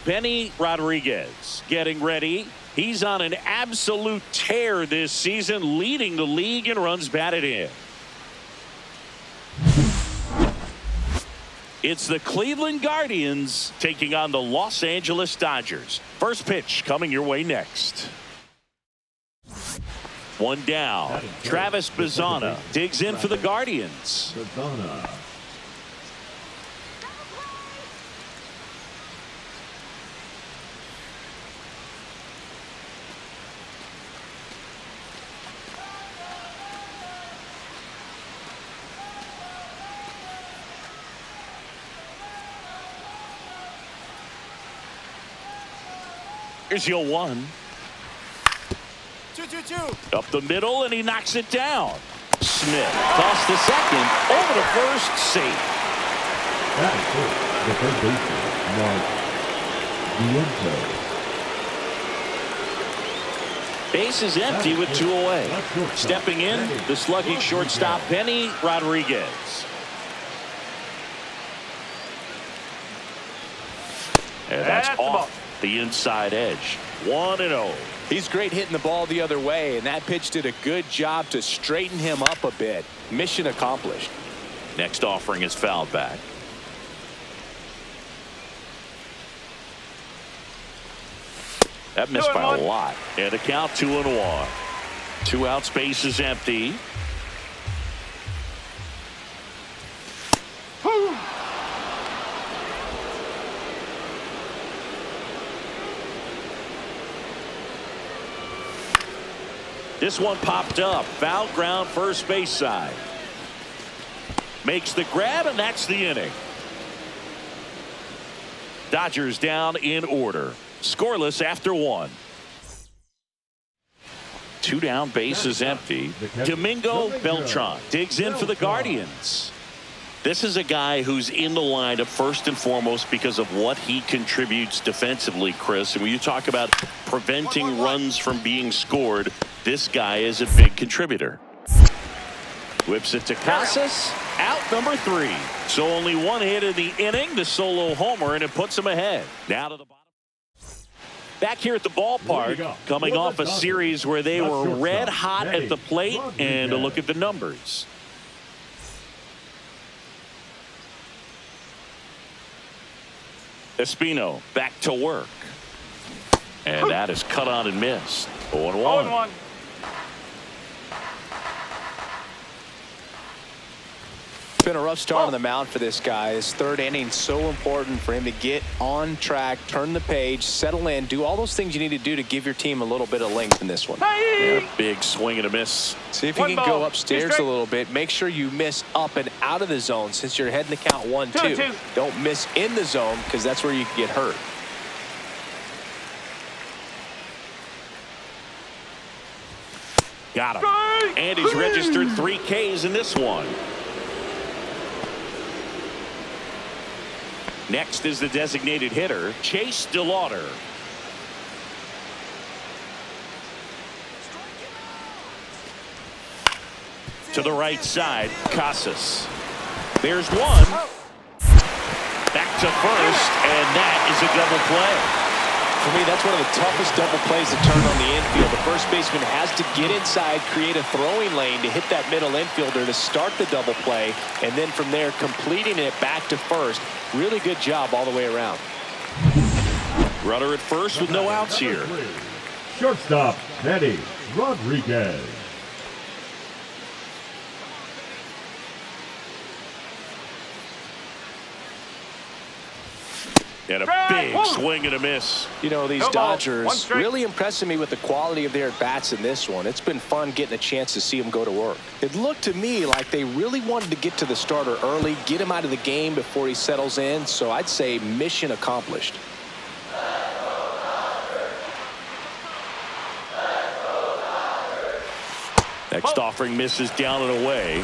Benny Rodriguez getting ready. He's on an absolute tear this season, leading the league in runs batted in. It's the Cleveland Guardians taking on the Los Angeles Dodgers. First pitch coming your way next. One down. Travis Bazzana digs in for the Guardians. Here's your one. 2-2-2. Up the middle, and he knocks it down. Smith tossed to second, over to first, safe. That is it. The third baseman, Mark Vientos. Base is empty with 2 away. Stepping in, the slugging shortstop, Benny Rodriguez. And that's off the inside edge. 1-0. He's great hitting the ball the other way, and that pitch did a good job to straighten him up a bit. Mission accomplished. Next offering is fouled back. That missed by a lot. And the count 2-1. 2 outs, base is empty. This one popped up. Foul ground, first base side. Makes the grab, and that's the inning. Dodgers down in order. Scoreless after 1. 2 down, base is empty. Domingo Beltran digs in for the Guardians. This is a guy who's in the lineup first and foremost because of what he contributes defensively, Chris. And when you talk about preventing runs from being scored, this guy is a big contributor. Whips it to Casas. Out number 3. So only 1 hit in the inning, the solo homer, and it puts him ahead. Now to the bottom. Back here at the ballpark, coming off a series where they were red hot at the plate, and a look at the numbers. Espino back to work. And that is cut on and missed. 0-1. Been a rough start on the mound for this guy. His third inning so important for him to get on track, turn the page, settle in, do all those things you need to do to give your team a little bit of length in this one. Yeah, big swing and a miss. See if you can go upstairs a little bit. Make sure you miss up and out of the zone since you're heading to count 1-2. Don't miss in the zone because that's where you can get hurt. Got him. And he's registered 3 Ks in this one. Next is the designated hitter, Chase DeLauder. To the right side, Casas. There's one. Back to first, and that is a double play. For me, that's one of the toughest double plays to turn on the infield. The first baseman has to get inside, create a throwing lane to hit that middle infielder to start the double play, and then from there completing it back to first. Really good job all the way around. Runner at first with no outs here. Shortstop, Teddy Rodriguez. And a big swing and a miss. You know, these Dodgers really impressing me with the quality of their at-bats in this one. It's been fun getting a chance to see them go to work. It looked to me like they really wanted to get to the starter early, get him out of the game before he settles in. So I'd say mission accomplished. Next offering misses down and away.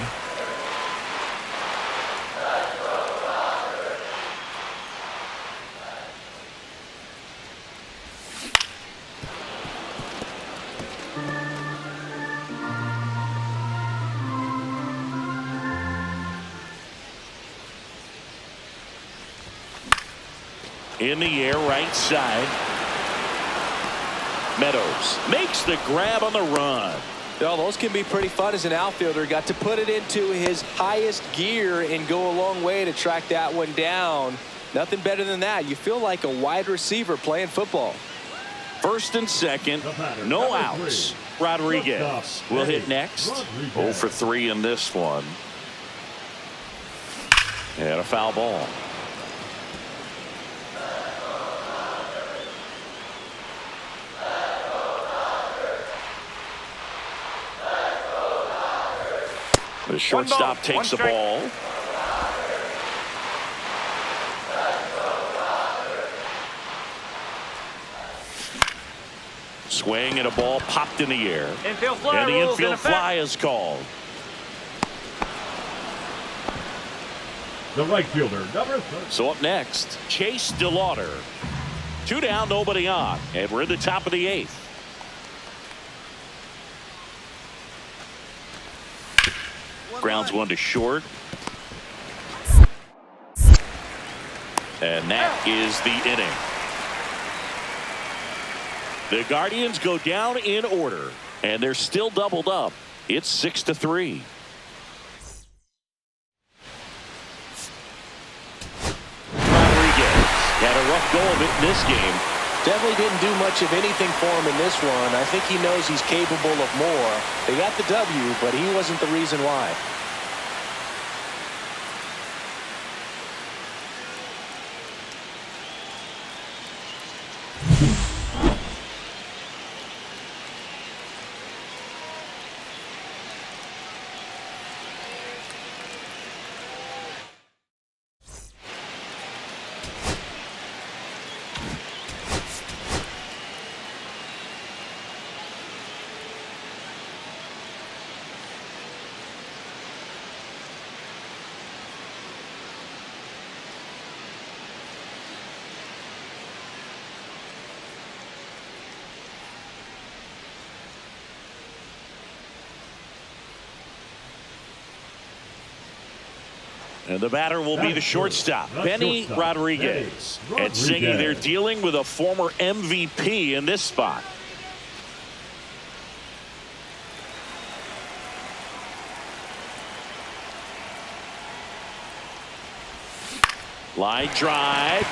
In the air, right side. Meadows makes the grab on the run. Well, those can be pretty fun as an outfielder. Got to put it into his highest gear and go a long way to track that one down. Nothing better than that. You feel like a wide receiver playing football. First and second, no outs. Rodriguez will hit next. 0 for 3 in this one. And a foul ball. The shortstop takes the ball. Swing and a ball popped in the air. And the infield fly is called. The right fielder, number 30. So up next, Chase DeLauder. 2 down, nobody on. And we're in the top of the 8th. Grounds one to short. And that is the inning. The Guardians go down in order, and they're still doubled up. It's 6-3. Rodriguez had a rough go of it in this game. Definitely didn't do much of anything for him in this one. I think he knows he's capable of more. They got the W, but he wasn't the reason why. And the batter will be the shortstop, Benny Rodriguez. And singing, they're dealing with a former MVP in this spot. Line drive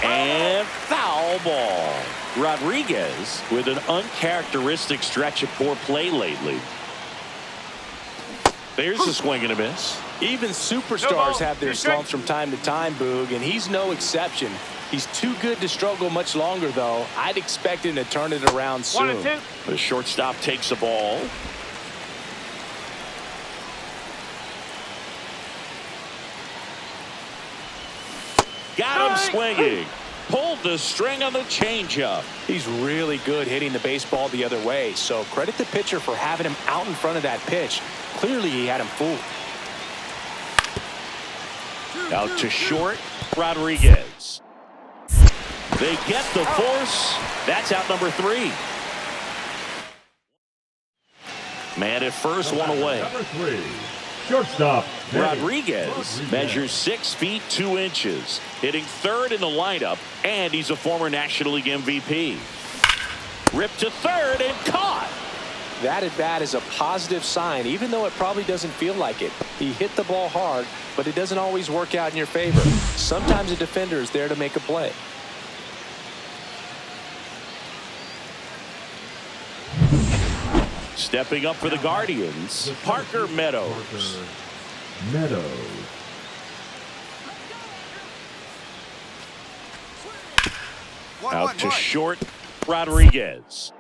and foul ball. Rodriguez with an uncharacteristic stretch of poor play lately. There's a swing and a miss. Even superstars have their slumps from time to time, Boog, and he's no exception. He's too good to struggle much longer, though. I'd expect him to turn it around soon. The shortstop takes the ball. Got him swinging. Pulled the string on the changeup. He's really good hitting the baseball the other way, so credit the pitcher for having him out in front of that pitch. Clearly, he had him fooled. Out to short, Rodriguez. They get the force. That's out number 3. Man at first, one away. Number 3, shortstop. Rodriguez measures 6 feet 2 inches, hitting third in the lineup, and he's a former National League MVP. Ripped to third and caught. That at bat is a positive sign, even though it probably doesn't feel like it. He hit the ball hard, but it doesn't always work out in your favor. Sometimes a defender is there to make a play. Stepping up for the Guardians, Parker Meadows. Out to short, Rodriguez.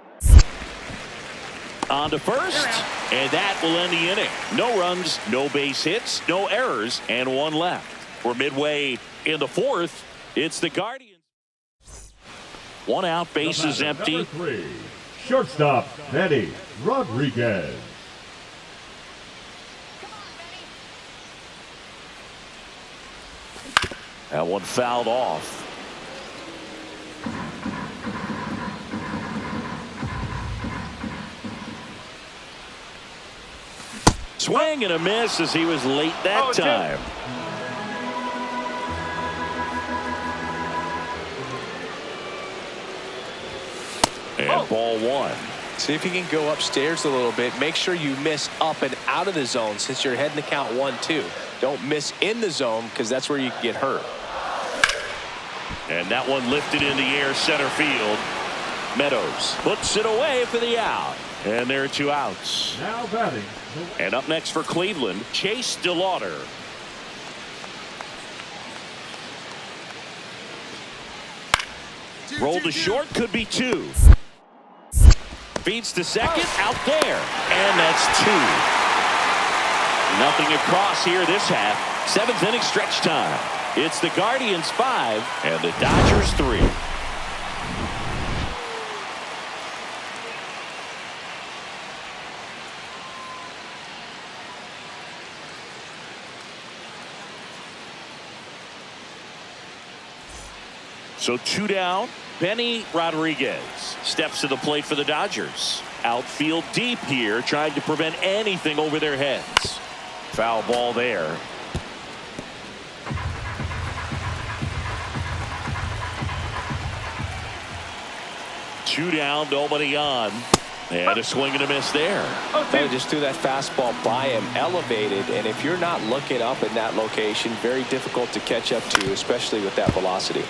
On to first, and that will end the inning. No runs, no base hits, no errors, and 1 left. We're midway in the 4th. It's the Guardians. 1 out, bases empty. Number 3, shortstop, Eddie Rodriguez. That one fouled off. Swing and a miss as he was late that time. And ball 1. See if you can go upstairs a little bit. Make sure you miss up and out of the zone since you're heading to count 1-2. Don't miss in the zone because that's where you can get hurt. And that one lifted in the air center field. Meadows puts it away for the out. And there are 2 outs. Now batting. And up next for Cleveland, Chase DeLauder. Roll to short, could be 2. Feeds to second, out there. And that's 2. Nothing across here this half. 7th inning stretch time. It's the Guardians 5 and the Dodgers 3. So 2 down. Benny Rodriguez steps to the plate for the Dodgers. Outfield deep here, trying to prevent anything over their heads. Foul ball there. Two down, nobody on. And a swing and a miss there. They just threw that fastball by him, elevated, and if you're not looking up in that location, very difficult to catch up to, especially with that velocity.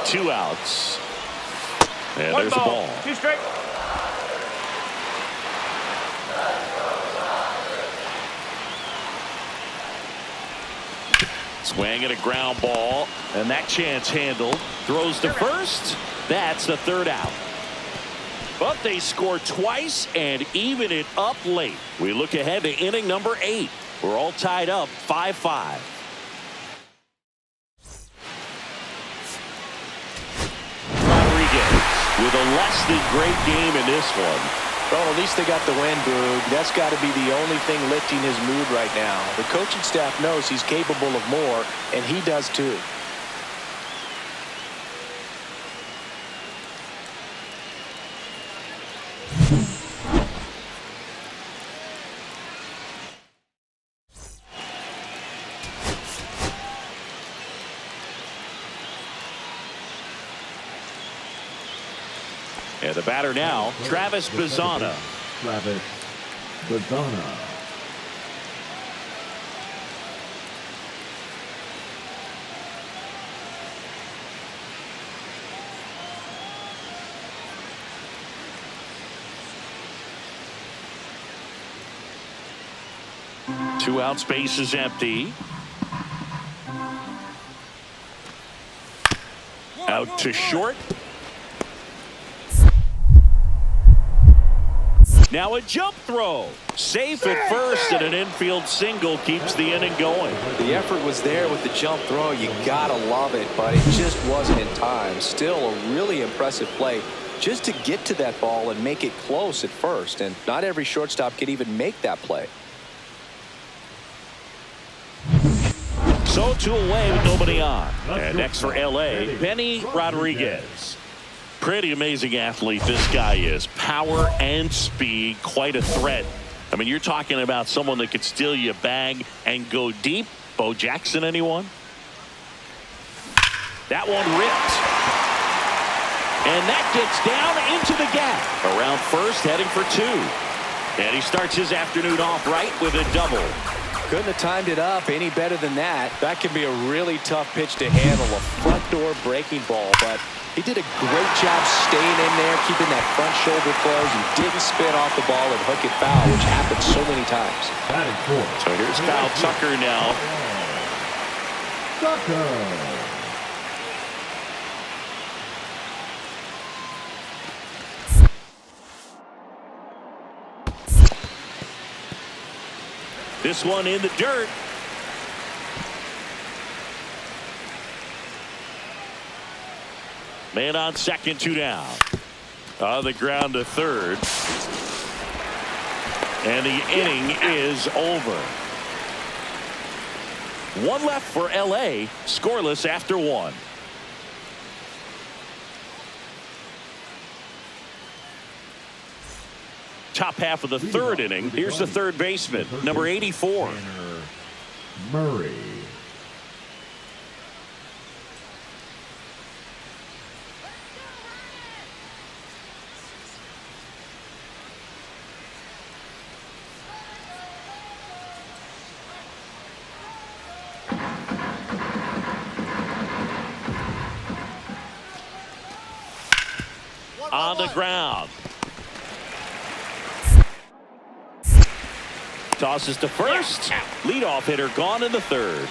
Two outs. And there's a ball. 2 straight. Swing and a ground ball, and that chance handled. Throws to first. That's the 3rd out. But they score twice and even it up late. We look ahead to inning number 8. We're all tied up 5-5. Rodriguez with a less than great game in this one. Well, at least they got the win, Boog. That's got to be the only thing lifting his mood right now. The coaching staff knows he's capable of more, and he does too. And the batter now, Travis Bazzana. Travis Bazzana. 2 outs, base is empty. Out to short. Now a jump throw. Safe at first, and an infield single keeps the inning going. The effort was there with the jump throw. You gotta love it, but it just wasn't in time. Still a really impressive play just to get to that ball and make it close at first. And not every shortstop can even make that play. So 2 away with nobody on. And next for L.A., Benny Rodriguez. Pretty amazing athlete this guy is. Power and speed, quite a threat. I mean, you're talking about someone that could steal your bag and go deep. Bo Jackson, anyone? That one ripped. And that gets down into the gap. Around first, heading for 2. And he starts his afternoon off right with a double. Couldn't have timed it up any better than that. That can be a really tough pitch to handle, a front door breaking ball, but he did a great job staying in there, keeping that front shoulder closed, and didn't spin off the ball and hook it foul, which happens so many times. So here's Kyle Tucker now. Tucker. This one in the dirt. Man on second, 2 down. On the ground to third. And the inning is over. 1 left for L.A. Scoreless after 1. Top half of the 3rd inning. Here's the 3rd baseman, number 84. Murray. On the ground. Tosses to first. Leadoff hitter gone in the 3rd.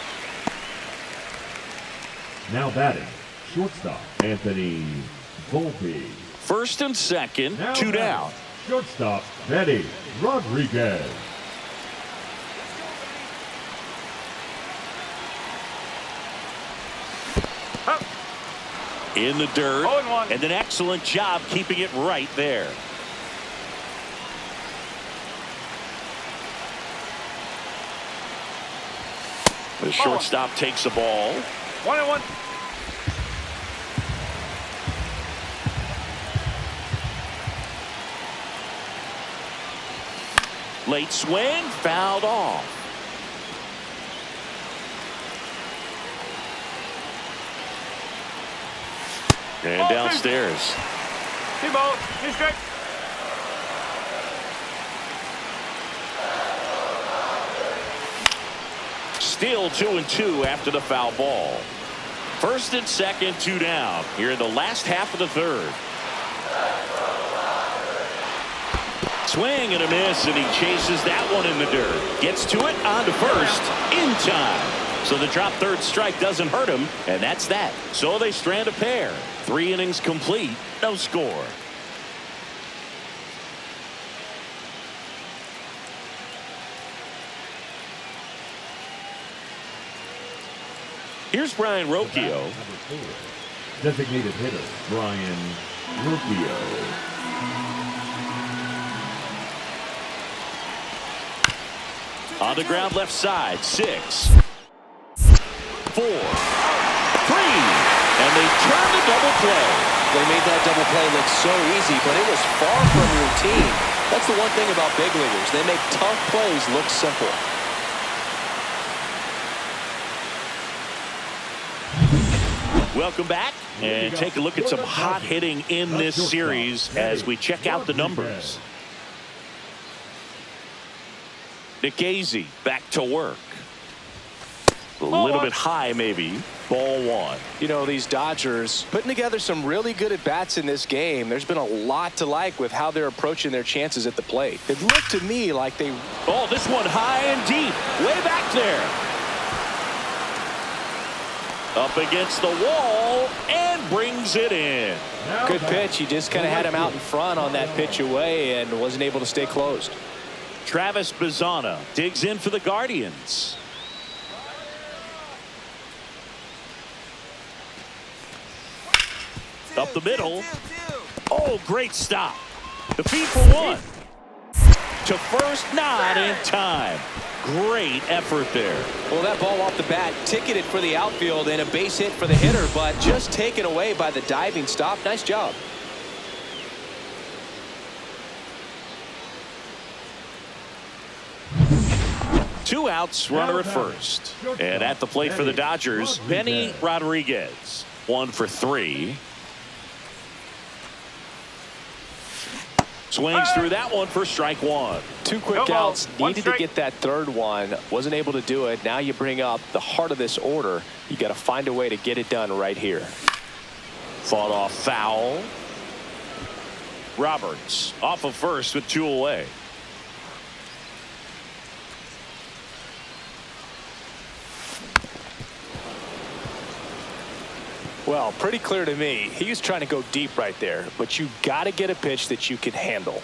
Now batting, shortstop Anthony Volpe. First and second, Now 2 batting, down. Shortstop Benny Rodriguez. In the dirt. And an excellent job keeping it right there. The shortstop takes the ball. 1-1. Late swing, fouled off. And downstairs. T-ball, he's straight. Still 2-2 after the foul ball. First and second, 2 down. Here in the last half of the 3rd. Swing and a miss, and he chases that one in the dirt. Gets to it, on to first, in time. So the drop 3rd strike doesn't hurt him, and that's that. So they strand a pair. 3 innings complete, no score. Here's Brian Rocchio. Designated hitter Brian Rocchio. On the ground left side, 6, 4, 3, and they turn the double play. They made that double play look so easy, but it was far from routine. That's the one thing about big leaguers. They make tough plays look simple. Welcome back, and take a look at some hot hitting in this series as we check out the numbers. Nick Gazy back to work. A little bit high, maybe. Ball one. You know, these Dodgers putting together some really good at-bats in this game. There's been a lot to like with how they're approaching their chances at the plate. It looked to me like they... Oh, this one high and deep. Way back there. Up against the wall and brings it in. Good pitch. He just kind of had him out in front on that pitch away and wasn't able to stay closed. Travis Bazzana digs in for the Guardians. Up the middle. Oh, great stop. The feed for one. To first, not in time. Great effort there. Well, that ball off the bat ticketed for the outfield and a base hit for the hitter, but just taken away by the diving stop. Nice job. Two outs, runner at first. And at the plate for the Dodgers, Benny Rodriguez. 1 for 3. Swings through that one for strike one. Two quick outs. Needed to get that third one. Wasn't able to do it. Now you bring up the heart of this order. You got to find a way to get it done right here. Fought off foul. Roberts off of first with 2 away. Well, pretty clear to me. He was trying to go deep right there, but you got to get a pitch that you can handle.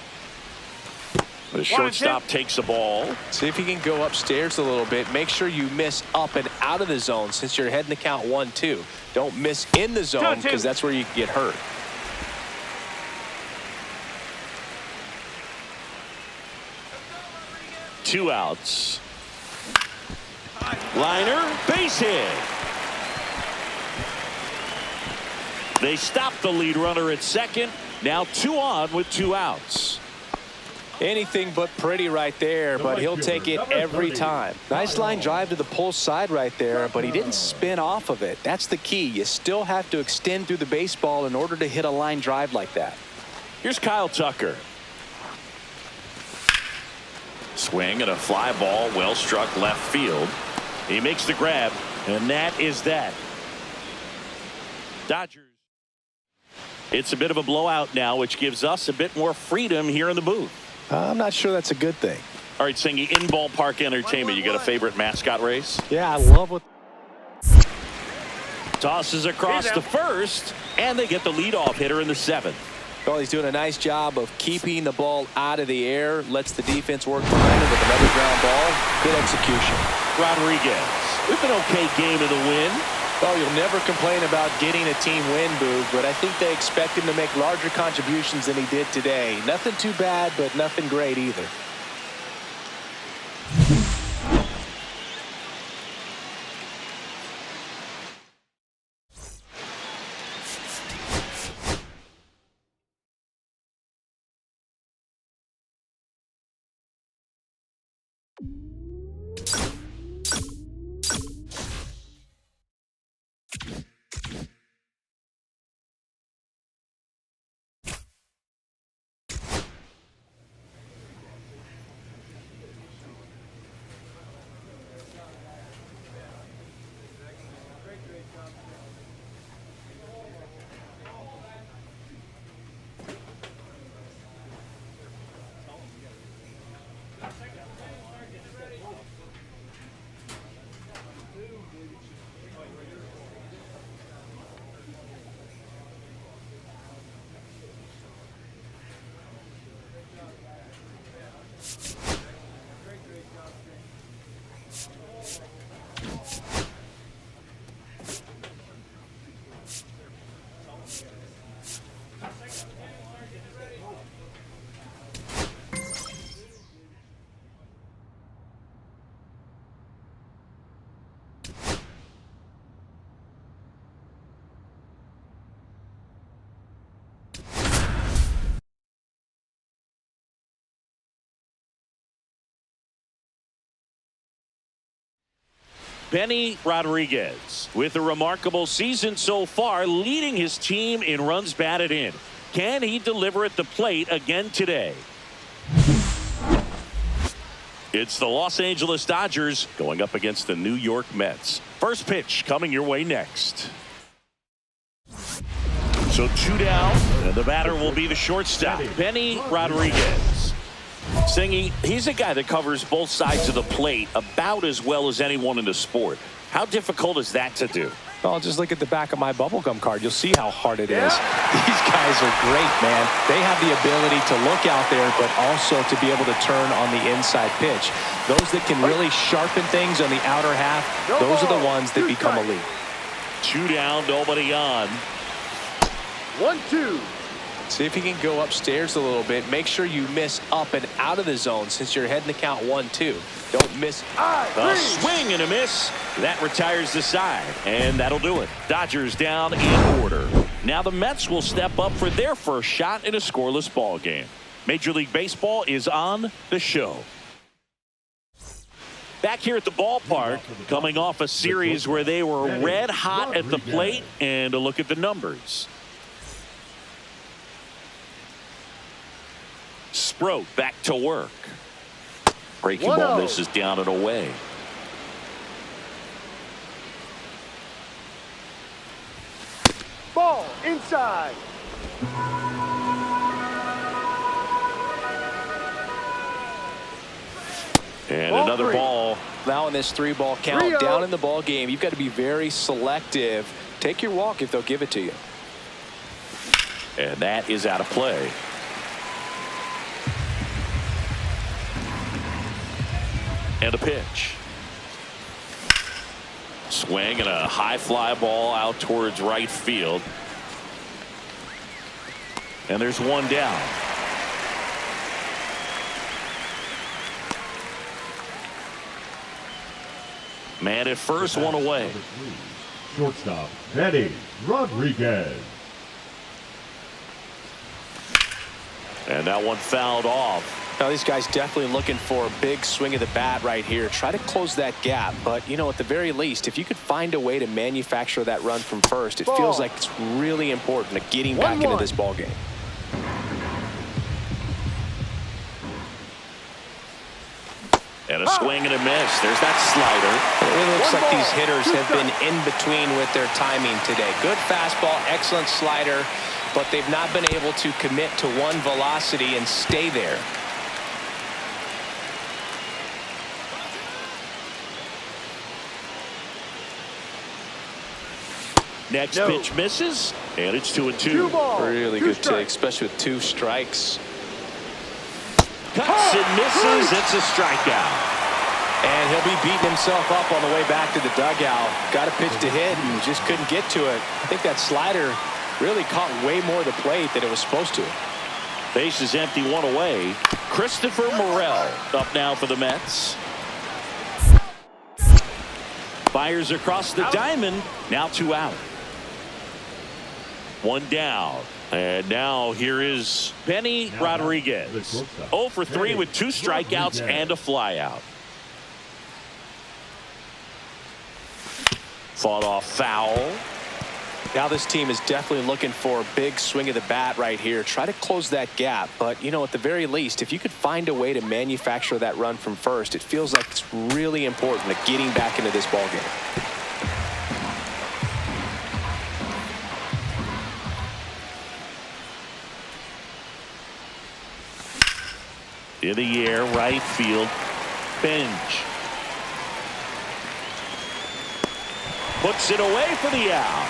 The shortstop takes the ball. See if he can go upstairs a little bit. Make sure you miss up and out of the zone since you're heading to count 1-2. Don't miss in the zone because that's where you can get hurt. Two outs. Liner, base hit. They stop the lead runner at second. Now 2 on with 2 outs. Anything but pretty right there, but he'll take it every time. Nice line drive to the pull side right there, but he didn't spin off of it. That's the key. You still have to extend through the baseball in order to hit a line drive like that. Here's Kyle Tucker. Swing and a fly ball, well struck left field. He makes the grab, and that is that. Dodgers. It's a bit of a blowout now, which gives us a bit more freedom here in the booth. I'm not sure that's a good thing. All right, Singy, in ballpark entertainment, you got a favorite mascot race? Yeah, I love what. Tosses across to first, and they get the leadoff hitter in the 7th. Well, he's doing a nice job of keeping the ball out of the air. Lets the defense work behind him with another ground ball. Good execution. Rodriguez with an okay game in the win. Well, you'll never complain about getting a team win, Boog, but I think they expect him to make larger contributions than he did today. Nothing too bad, but nothing great either. Benny Rodriguez with a remarkable season so far, leading his team in runs batted in. Can he deliver at the plate again today? It's the Los Angeles Dodgers going up against the New York Mets. First pitch coming your way next. So 2 down, and the batter will be the shortstop, Benny Rodriguez. Singy, he's a guy that covers both sides of the plate about as well as anyone in the sport. How difficult is that to do? Well, just look at the back of my bubblegum card. You'll see how hard it is. These guys are great, man. They have the ability to look out there, but also to be able to turn on the inside pitch. Those that can really sharpen things on the outer half, those are the ones that become elite. 2 down, nobody on. 1-2. See if you can go upstairs a little bit. Make sure you miss up and out of the zone since you're heading the count 1-2. Don't miss. A swing and a miss. That retires the side, and that'll do it. Dodgers down in order. Now the Mets will step up for their first shot in a scoreless ball game. Major League Baseball is on the show. Back here at the ballpark, coming off a series where they were red hot at the plate, and a look at the numbers. Sproat back to work. Breaking ball misses down and away. Ball inside. And another ball. Now in this 3-ball count, down in the ball game, you've got to be very selective. Take your walk if they'll give it to you. And that is out of play. And a pitch. Swing and a high fly ball out towards right field. And there's 1 down. Man at first, 1 away. Shortstop, Benny Rodriguez. And that one fouled off. Now these guys definitely looking for a big swing of the bat right here. Try to close that gap. But, you know, at the very least, if you could find a way to manufacture that run from first, it feels like it's really important to getting back into this ball game. And a swing and a miss. There's that slider. It really looks like these hitters have been in between with their timing today. Good fastball, excellent slider, but they've not been able to commit to one velocity and stay there. Next pitch misses, and it's 2-2. Really good take, especially with 2 strikes. Cuts and misses. It's a strikeout. And he'll be beating himself up on the way back to the dugout. Got a pitch to hit and just couldn't get to it. I think that slider really caught way more of the plate than it was supposed to. Base is empty, 1 away. Christopher Morel up now for the Mets. Fires across the diamond. Now 2 out. 1 down. And now here is Benny Rodriguez. 0 for 3 with 2 strikeouts and a flyout. Fought off foul. Now this team is definitely looking for a big swing of the bat right here. Try to close that gap. But, you know, at the very least, if you could find a way to manufacture that run from first, it feels like it's really important to getting back into this ball game. In the air, right field, Bench. Puts it away for the out.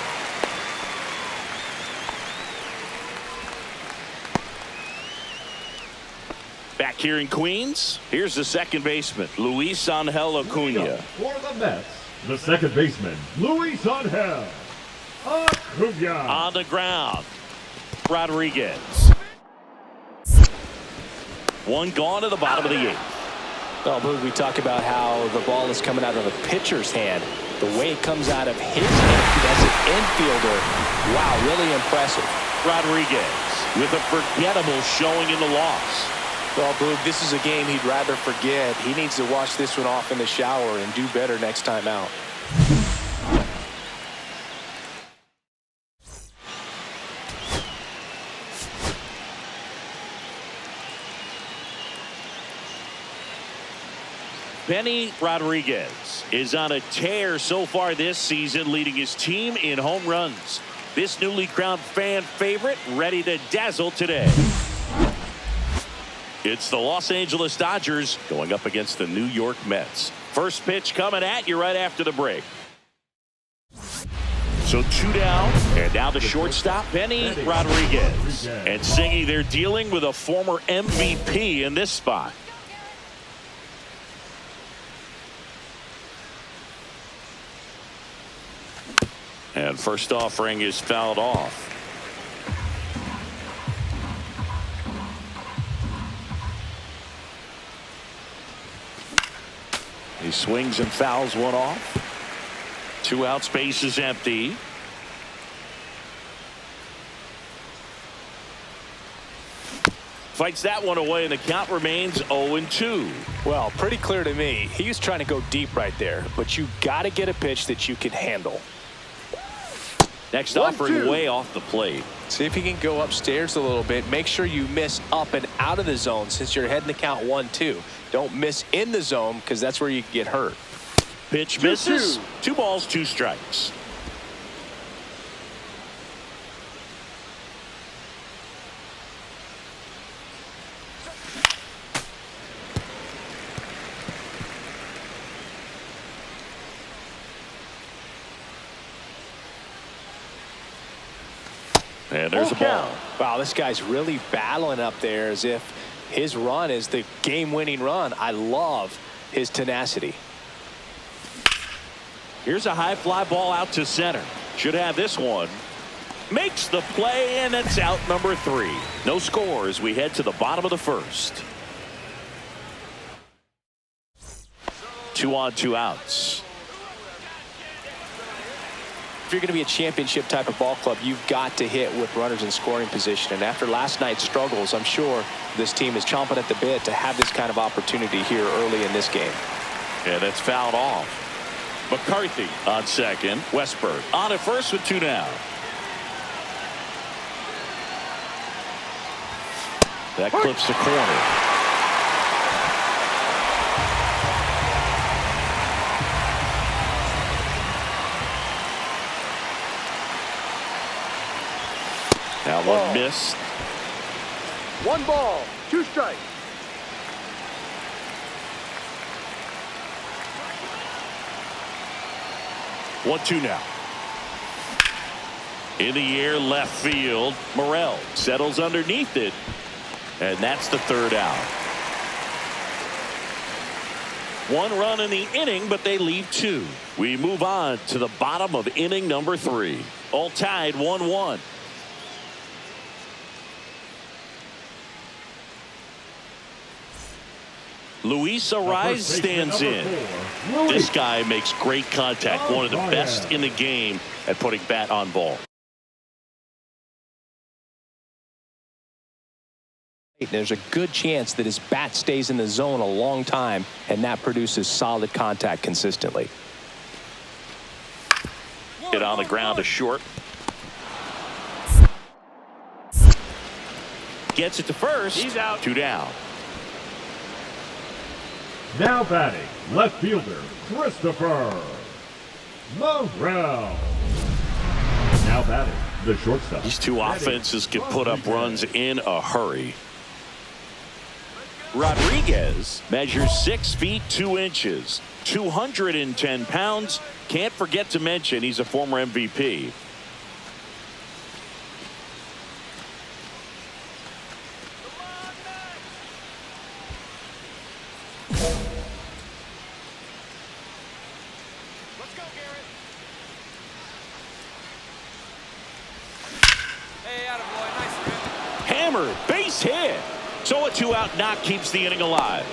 Back here in Queens, here's the second baseman, Luis Angel Acuna. For the Mets, the second baseman, Luis Angel Acuna. On the ground, Rodriguez. 1 gone to the bottom of the 8th. Well, Boog, we talk about how the ball is coming out of the pitcher's hand. The way it comes out of his hand as an infielder, wow, really impressive. Rodriguez with a forgettable showing in the loss. Well, Boog, this is a game he'd rather forget. He needs to wash this one off in the shower and do better next time out. Benny Rodriguez is on a tear so far this season, leading his team in home runs. This newly crowned fan favorite ready to dazzle today. It's the Los Angeles Dodgers going up against the New York Mets. First pitch coming at you right after the break. So 2 down, and now the shortstop, Benny Rodriguez. And Singy, they're dealing with a former MVP in this spot. And first offering is fouled off. He swings and fouls one off. 2 outs, base is empty. Fights that one away, and the count remains 0-2. Well, pretty clear to me. He was trying to go deep right there, but you got to get a pitch that you can handle. Next offering way off the plate. See if he can go upstairs a little bit. Make sure you miss up and out of the zone since you're heading the count 1-2. Don't miss in the zone because that's where you get hurt. Pitch misses. 2 balls, 2 strikes. And there's a ball. Wow, this guy's really battling up there as if his run is the game-winning run. I love his tenacity. Here's a high fly ball out to center. Should have this one. Makes the play, and it's out number 3. No score as we head to the bottom of the first. 2 on, 2 outs. If you're going to be a championship type of ball club, you've got to hit with runners in scoring position. And after last night's struggles, I'm sure this team is chomping at the bit to have this kind of opportunity here early in this game. Yeah, that's fouled off. McCarthy on second. Westberg on at first with 2 down. That clips the corner. Now one missed. 1 ball, 2 strikes. 1-2 now. In the air, left field. Morel settles underneath it. And that's the 3rd out. 1 run in the inning, but they leave 2. We move on to the bottom of inning number 3. All tied 1-1. Luis Ariz stands in. This guy makes great contact. One of the best in the game at putting bat on ball. There's a good chance that his bat stays in the zone a long time, and that produces solid contact consistently. Hit on the ground to short. Gets it to first. He's out. 2 down. Now batting, left fielder, Christopher Morel. Now batting, the shortstop. These 2 offenses can put up runs in a hurry. Rodriguez measures 6 feet 2 inches, 210 pounds. Can't forget to mention he's a former MVP. Hammered, base hit. So a 2-out knock keeps the inning alive.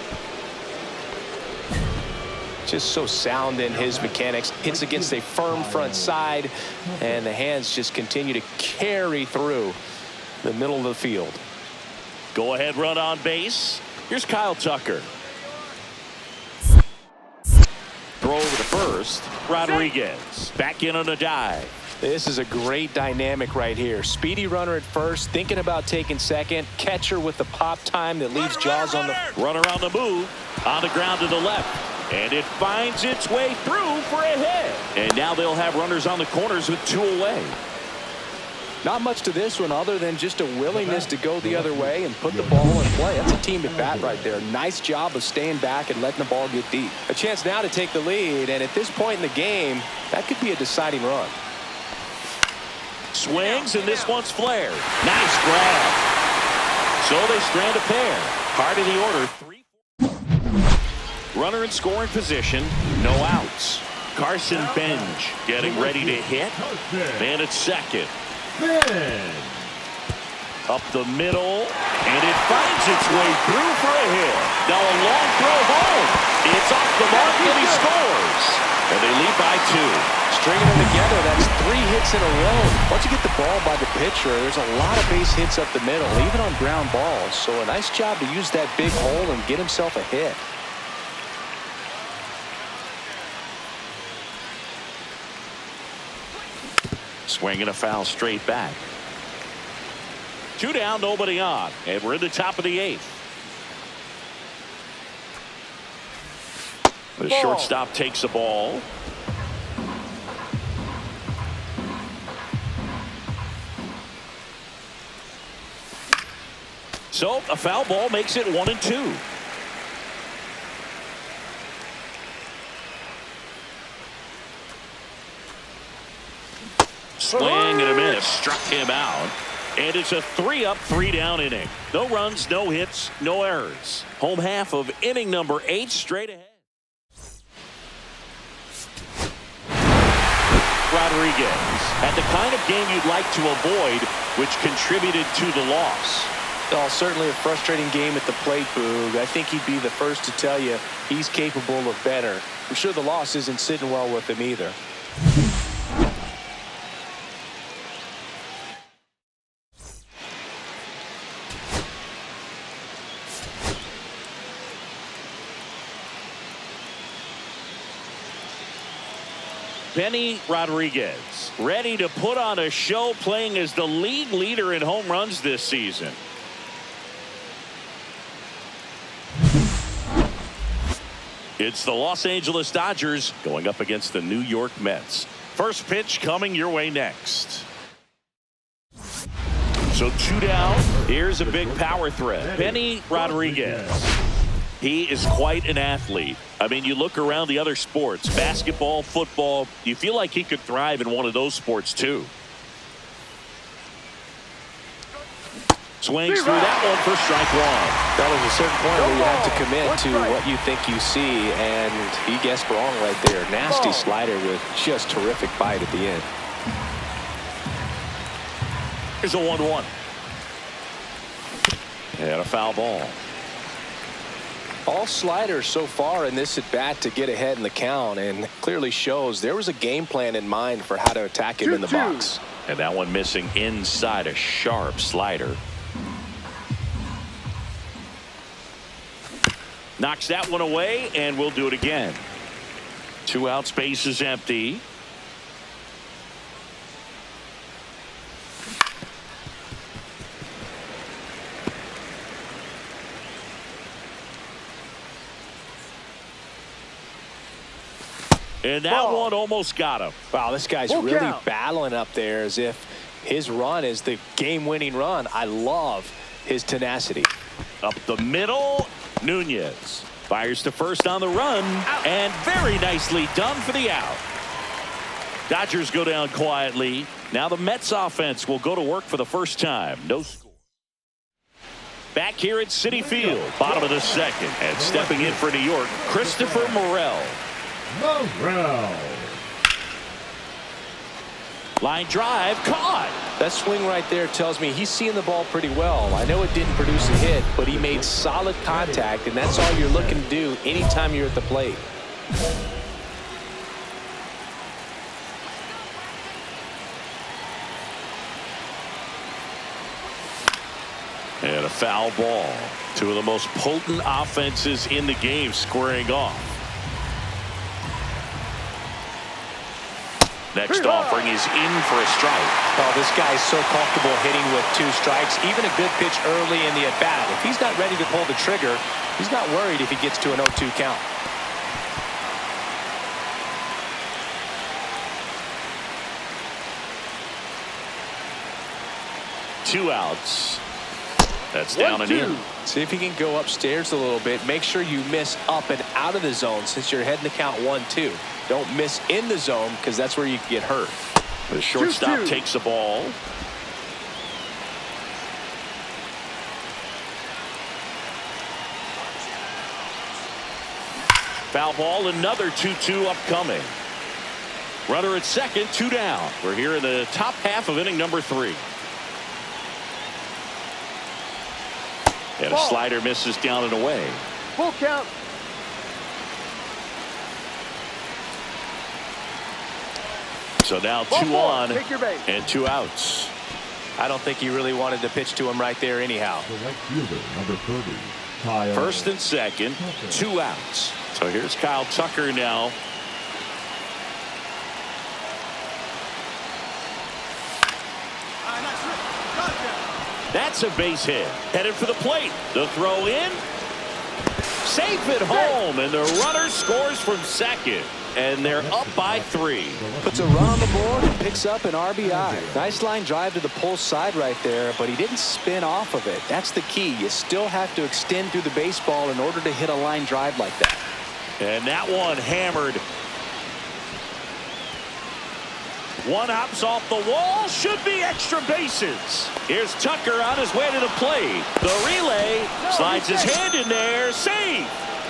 Just so sound in his mechanics. Hits against a firm front side, and the hands just continue to carry through the middle of the field. Go ahead run on base. Here's Kyle Tucker. Throw over to first. Rodriguez back in on a dive. This is a great dynamic right here. Speedy runner at first, thinking about taking second. Catcher with the pop time that leaves Jaws on the... Runner on the move. On the ground to the left. And it finds its way through for a hit. And now they'll have runners on the corners with 2 away. Not much to this one other than just a willingness to go the other way and put the ball in play. That's a team at bat right there. Nice job of staying back and letting the ball get deep. A chance now to take the lead, and at this point in the game, that could be a deciding run. Swings, and this one's flared. Nice grab. So they strand a pair. Part of the order. 3. Runner in scoring position. No outs. Carson Benj getting ready to hit. And at second. Up the middle, and it finds its way through for a hit. Now a long throw home. It's off the mark, and he scores. And they lead by 2. Stringing them together, that's 3 hits in a row. Once you get the ball by the pitcher, there's a lot of base hits up the middle, even on ground balls. So a nice job to use that big hole and get himself a hit. Swinging a foul straight back. 2 down, nobody on. And we're in the top of the 8th. The shortstop takes the ball. So a foul ball makes it 1-2. Swing and a miss. Struck him out. And it's a 3-up, 3-down inning. No runs, no hits, no errors. Home half of inning number 8 straight ahead. Rodriguez had the kind of game you'd like to avoid, which contributed to the loss. Well, certainly a frustrating game at the plate, Boog. I think he'd be the first to tell you he's capable of better. I'm sure the loss isn't sitting well with him either. Benny Rodriguez ready to put on a show, playing as the league leader in home runs this season. It's the Los Angeles Dodgers going up against the New York Mets. First pitch coming your way next. So 2 down. Here's a big power threat. Benny Rodriguez. He is quite an athlete. I mean, you look around the other sports, basketball, football, you feel like he could thrive in one of those sports too. Swings through that one for strike 1. That was a certain point where you have to commit to what you think you see, and he guessed wrong right there. Nasty slider with just terrific bite at the end. Here's a 1-1. And a foul ball. All sliders so far in this at-bat to get ahead in the count, and clearly shows there was a game plan in mind for how to attack him in the box. And that one missing inside, a sharp slider. Knocks that one away, and we'll do it again. 2 outs, base is empty. And that one almost got him. Wow, this guy's really battling up there as if his run is the game-winning run. I love his tenacity. Up the middle, Nunez fires to first on the run, and very nicely done for the out. Dodgers go down quietly. Now the Mets offense will go to work for the first time. No score. Back here at Citi Field, bottom of the 2nd, and stepping in for New York, Christopher Morel. Line drive, caught. That swing right there tells me he's seeing the ball pretty well. I know it didn't produce a hit, but he made solid contact, and that's all you're looking to do anytime you're at the plate. And a foul ball. 2 of the most potent offenses in the game squaring off. Next offering is in for a strike. Oh, this guy's so comfortable hitting with 2 strikes. Even a good pitch early in the at-bat. If he's not ready to pull the trigger, he's not worried if he gets to an 0-2 count. 2 outs. That's down and in. See if you can go upstairs a little bit. Make sure you miss up and out of the zone since you're heading to count 1-2. Don't miss in the zone because that's where you can get hurt. The shortstop takes the ball. Foul ball, another 2-2 upcoming. Runner at second, 2 down. We're here in the top half of inning number 3. And a slider misses down and away. Full count. So now 2 on Take your base. and 2 outs. I don't think he really wanted to pitch to him right there anyhow. The right fielder, number 30, Kyle. First and second, 2 outs. So here's Kyle Tucker now. That's a base hit. Headed for the plate. The throw in. Safe at home. And the runner scores from second. And they're up by 3. Puts a run on the board and picks up an RBI. Nice line drive to the pull side right there, but he didn't spin off of it. That's the key. You still have to extend through the baseball in order to hit a line drive like that. And that one hammered. One hops off the wall. Should be extra bases. Here's Tucker on his way to the plate. The relay slides his hand in there. Safe.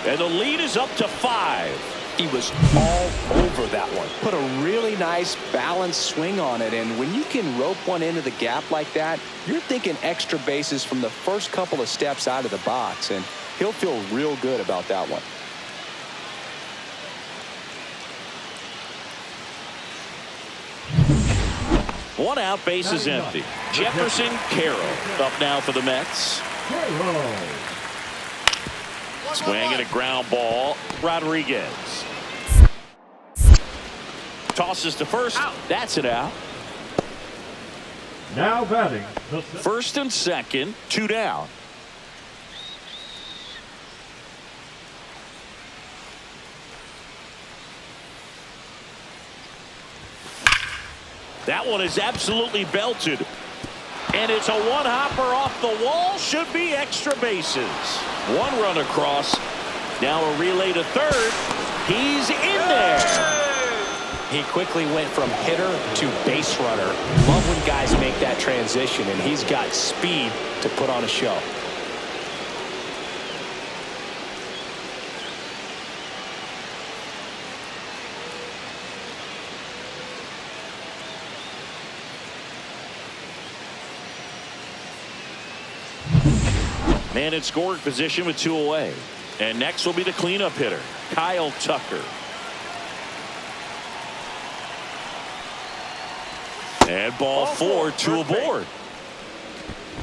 And the lead is up to 5. He was all over that one. Put a really nice balanced swing on it. And when you can rope one into the gap like that, you're thinking extra bases from the first couple of steps out of the box. And he'll feel real good about that one. One out, base is empty. Jefferson Carroll up now for the Mets. Swing and a ground ball. Rodriguez tosses to first. That's it out. Now batting. First and second, 2 down. That one is absolutely belted. And it's a one-hopper off the wall. Should be extra bases. 1 run across. Now a relay to third. He's in there. He quickly went from hitter to base runner. Love when guys make that transition, and he's got speed to put on a show. Man in scoring position with 2 away. And next will be the cleanup hitter, Kyle Tucker. And ball 4, 2 aboard.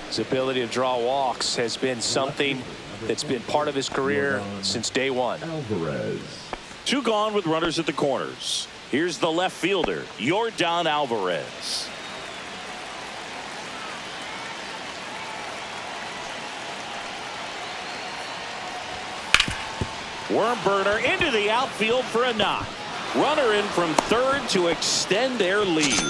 His ability to draw walks has been something that's been part of his career since day 1. Alvarez. 2 gone with runners at the corners. Here's the left fielder, Yordan Alvarez. Worm burner into the outfield for a knock. Runner in from third to extend their lead.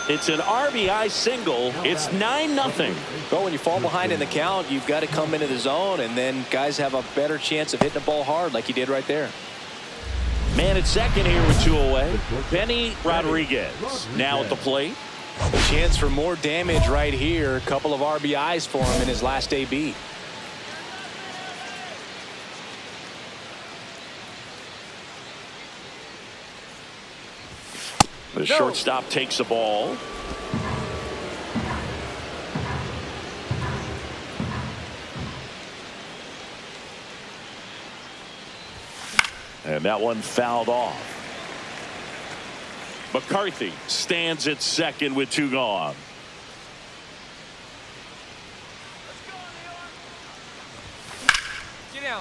It's an RBI single. It's 9-0. Well, when you fall behind in the count, you've got to come into the zone, and then guys have a better chance of hitting the ball hard like he did right there. Man at second here with 2 away. Benny Rodriguez now at the plate. A chance for more damage right here. A couple of RBIs for him in his last AB. The shortstop takes the ball. And that one fouled off. McCarthy stands at second with 2 gone.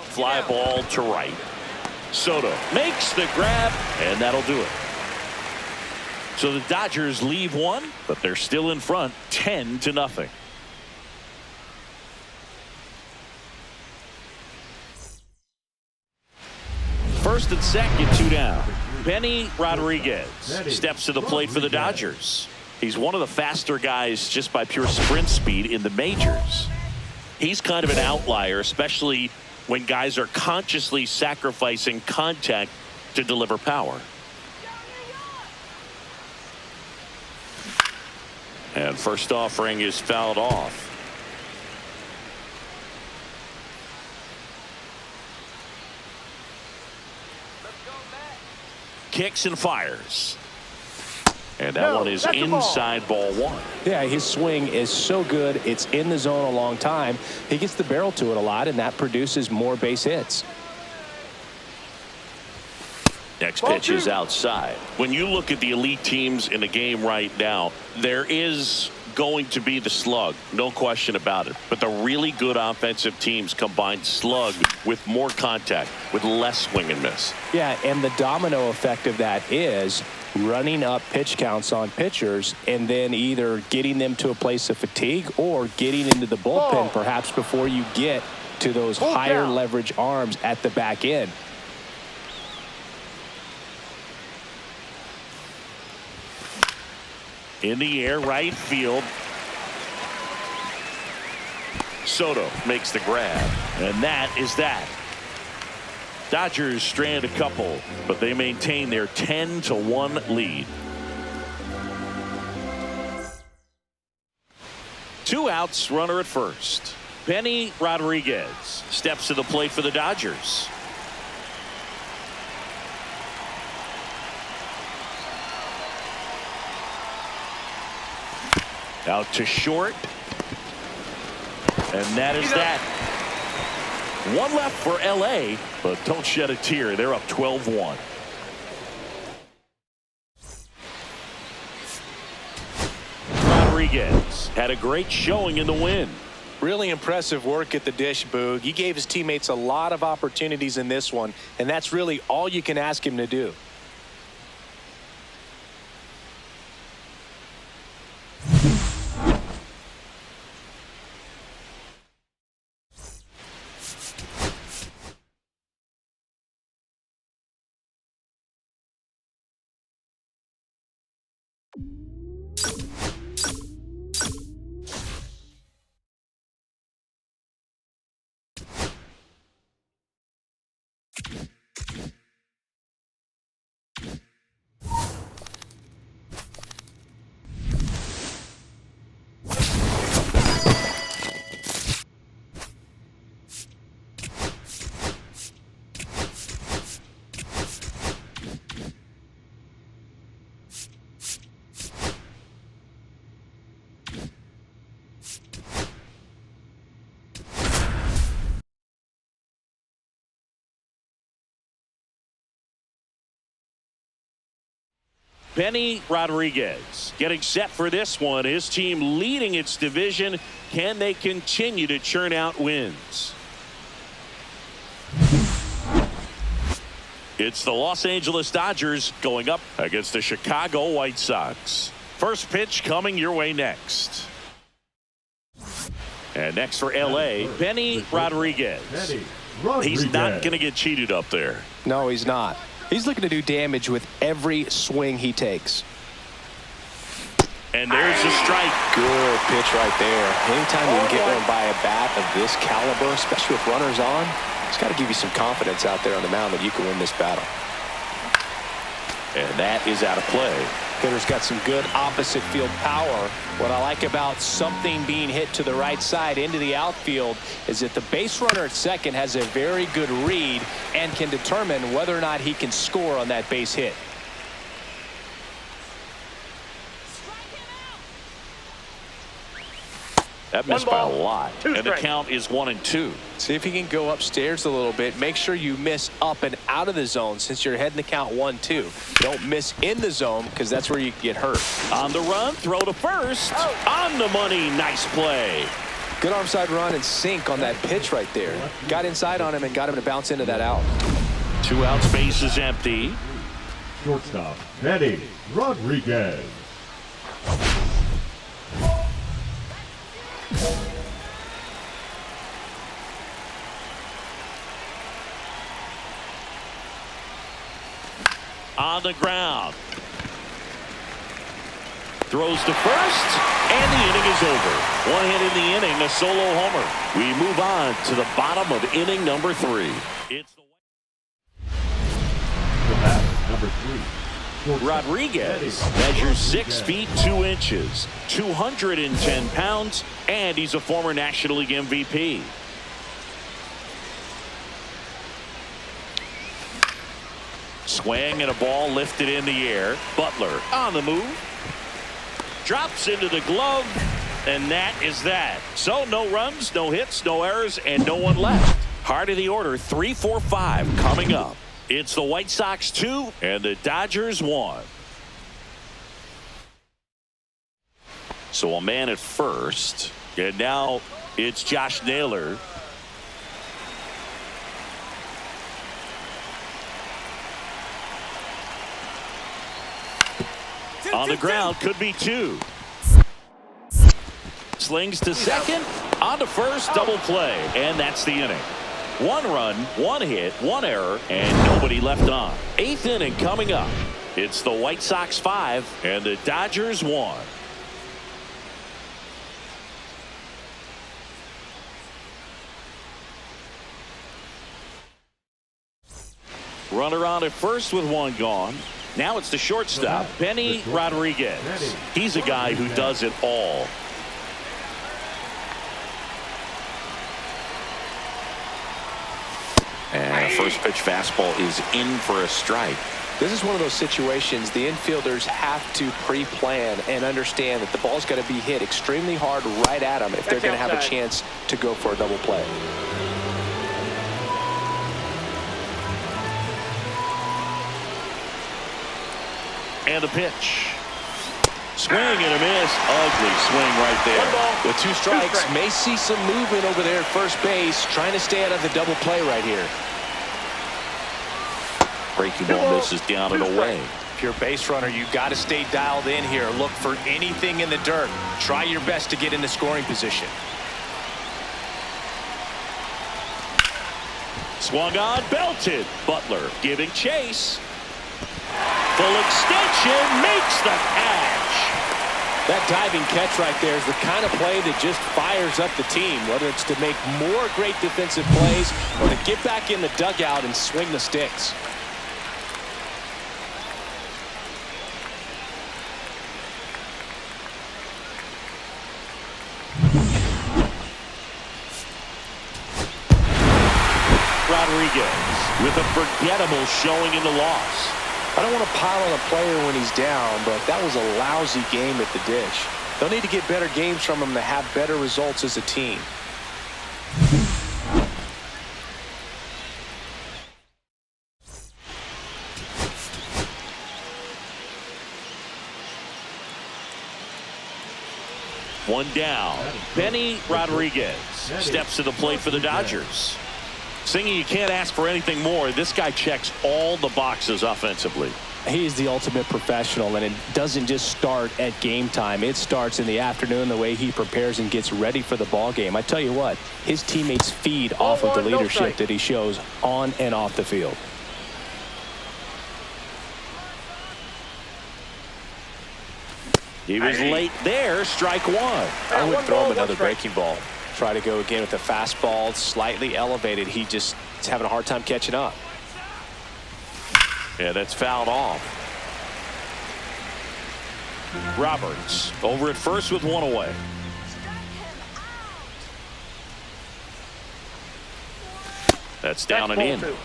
Fly ball to right. Soto makes the grab, and that'll do it. So the Dodgers leave 1, but they're still in front, 10-0. First and second, 2 down. Benny Rodriguez steps to the plate for the Dodgers. He's one of the faster guys just by pure sprint speed in the majors. He's kind of an outlier, especially when guys are consciously sacrificing contact to deliver power. And first offering is fouled off. Kicks and fires. And that one is inside ball one. Yeah, his swing is so good. It's in the zone a long time. He gets the barrel to it a lot, and that produces more base hits. Next pitch is outside. When you look at the elite teams in the game right now, there is going to be the slug, no question about it. But the really good offensive teams combine slug with more contact, with less swing and miss. Yeah, and the domino effect of that is running up pitch counts on pitchers and then either getting them to a place of fatigue or getting into the bullpen perhaps before you get to those higher leverage arms at the back end. In the air, right field. Soto makes the grab, and that is that. Dodgers strand a couple, but they maintain their 10-1 lead. 2 outs, runner at first. Benny Rodriguez steps to the plate for the Dodgers. Out to short. And that is that. One left for L.A., but don't shed a tear. They're up 12-1. Rodriguez had a great showing in the win. Really impressive work at the dish, Boog. He gave his teammates a lot of opportunities in this one, and that's really all you can ask him to do. Benny Rodriguez getting set for this one. His team leading its division. Can they continue to churn out wins? It's the Los Angeles Dodgers going up against the Chicago White Sox. First pitch coming your way next. And next for L.A., Benny Rodriguez. He's not going to get cheated up there. No, he's not. He's looking to do damage with every swing he takes. And there's a strike. Good pitch right there. Anytime you can get one by a bat of this caliber, especially with runners on, it's got to give you some confidence out there on the mound that you can win this battle. And that is out of play. Hitter's got some good opposite field power. What I like about something being hit to the right side into the outfield is that the base runner at second has a very good read and can determine whether or not he can score on that base hit. That missed by a lot. And the count is 1-2. See if he can go upstairs a little bit. Make sure you miss up and out of the zone since you're heading the count 1-2. Don't miss in the zone because that's where you get hurt. On the run, throw to first. On the money, nice play. Good arm side run and sink on that pitch right there. Got inside on him and got him to bounce into that out. 2 outs, base is empty. Shortstop, Benny Rodriguez. On the ground. Throws to first, and the inning is over. One hit in the inning, a solo homer. We move on to the bottom of inning number 3. It's The batter, number 3. Rodriguez measures 6 feet 2 inches, 210 pounds, and he's a former National League MVP. Swing and a ball lifted in the air. Butler on the move. Drops into the glove, and that is that. So no runs, no hits, no errors, and no one left. Heart of the order, 3, 4, 5 coming up. It's the White Sox 2 and the Dodgers 1. So a man at first, and now it's Josh Naylor. On the ground, could be 2. Slings to second, on to first, double play, and that's the inning. 1 run, 1 hit, 1 error, and nobody left on. 8th inning coming up. It's the White Sox 5 and the Dodgers 1. Runner on at first with 1 gone. Now it's the shortstop, Benny Rodriguez. He's a guy who does it all. And first pitch fastball is in for a strike. This is one of those situations the infielders have to pre-plan and understand that the ball's got to be hit extremely hard right at them if they're going to have a chance to go for a double play. And a pitch. Swing and a miss. Ugly swing right there. With 2 strikes, may see some movement over there at first base, trying to stay out of the double play right here. Breaking ball misses down and away. If you're a base runner, you got to stay dialed in here. Look for anything in the dirt. Try your best to get in the scoring position. Swung on, belted. Butler giving chase. Full extension, makes the catch. That diving catch right there is the kind of play that just fires up the team, whether it's to make more great defensive plays or to get back in the dugout and swing the sticks. Rodriguez with a forgettable showing in the loss. I don't want to pile on a player when he's down, but that was a lousy game at the dish. They'll need to get better games from him to have better results as a team. One down. Benny Rodriguez steps to the plate for the Dodgers. Singy, you can't ask for anything more. This guy checks all the boxes offensively. He's the ultimate professional, and it doesn't just start at game time. It starts in the afternoon, the way he prepares and gets ready for the ball game. I tell you what, his teammates feed off of the leadership that he shows on and off the field. He was late there, strike 1. I would throw him another breaking ball. Try to go again with the fastball, slightly elevated. He just is having a hard time catching up. Yeah, that's fouled off. Roberts over at first with 1 away. That's down and in.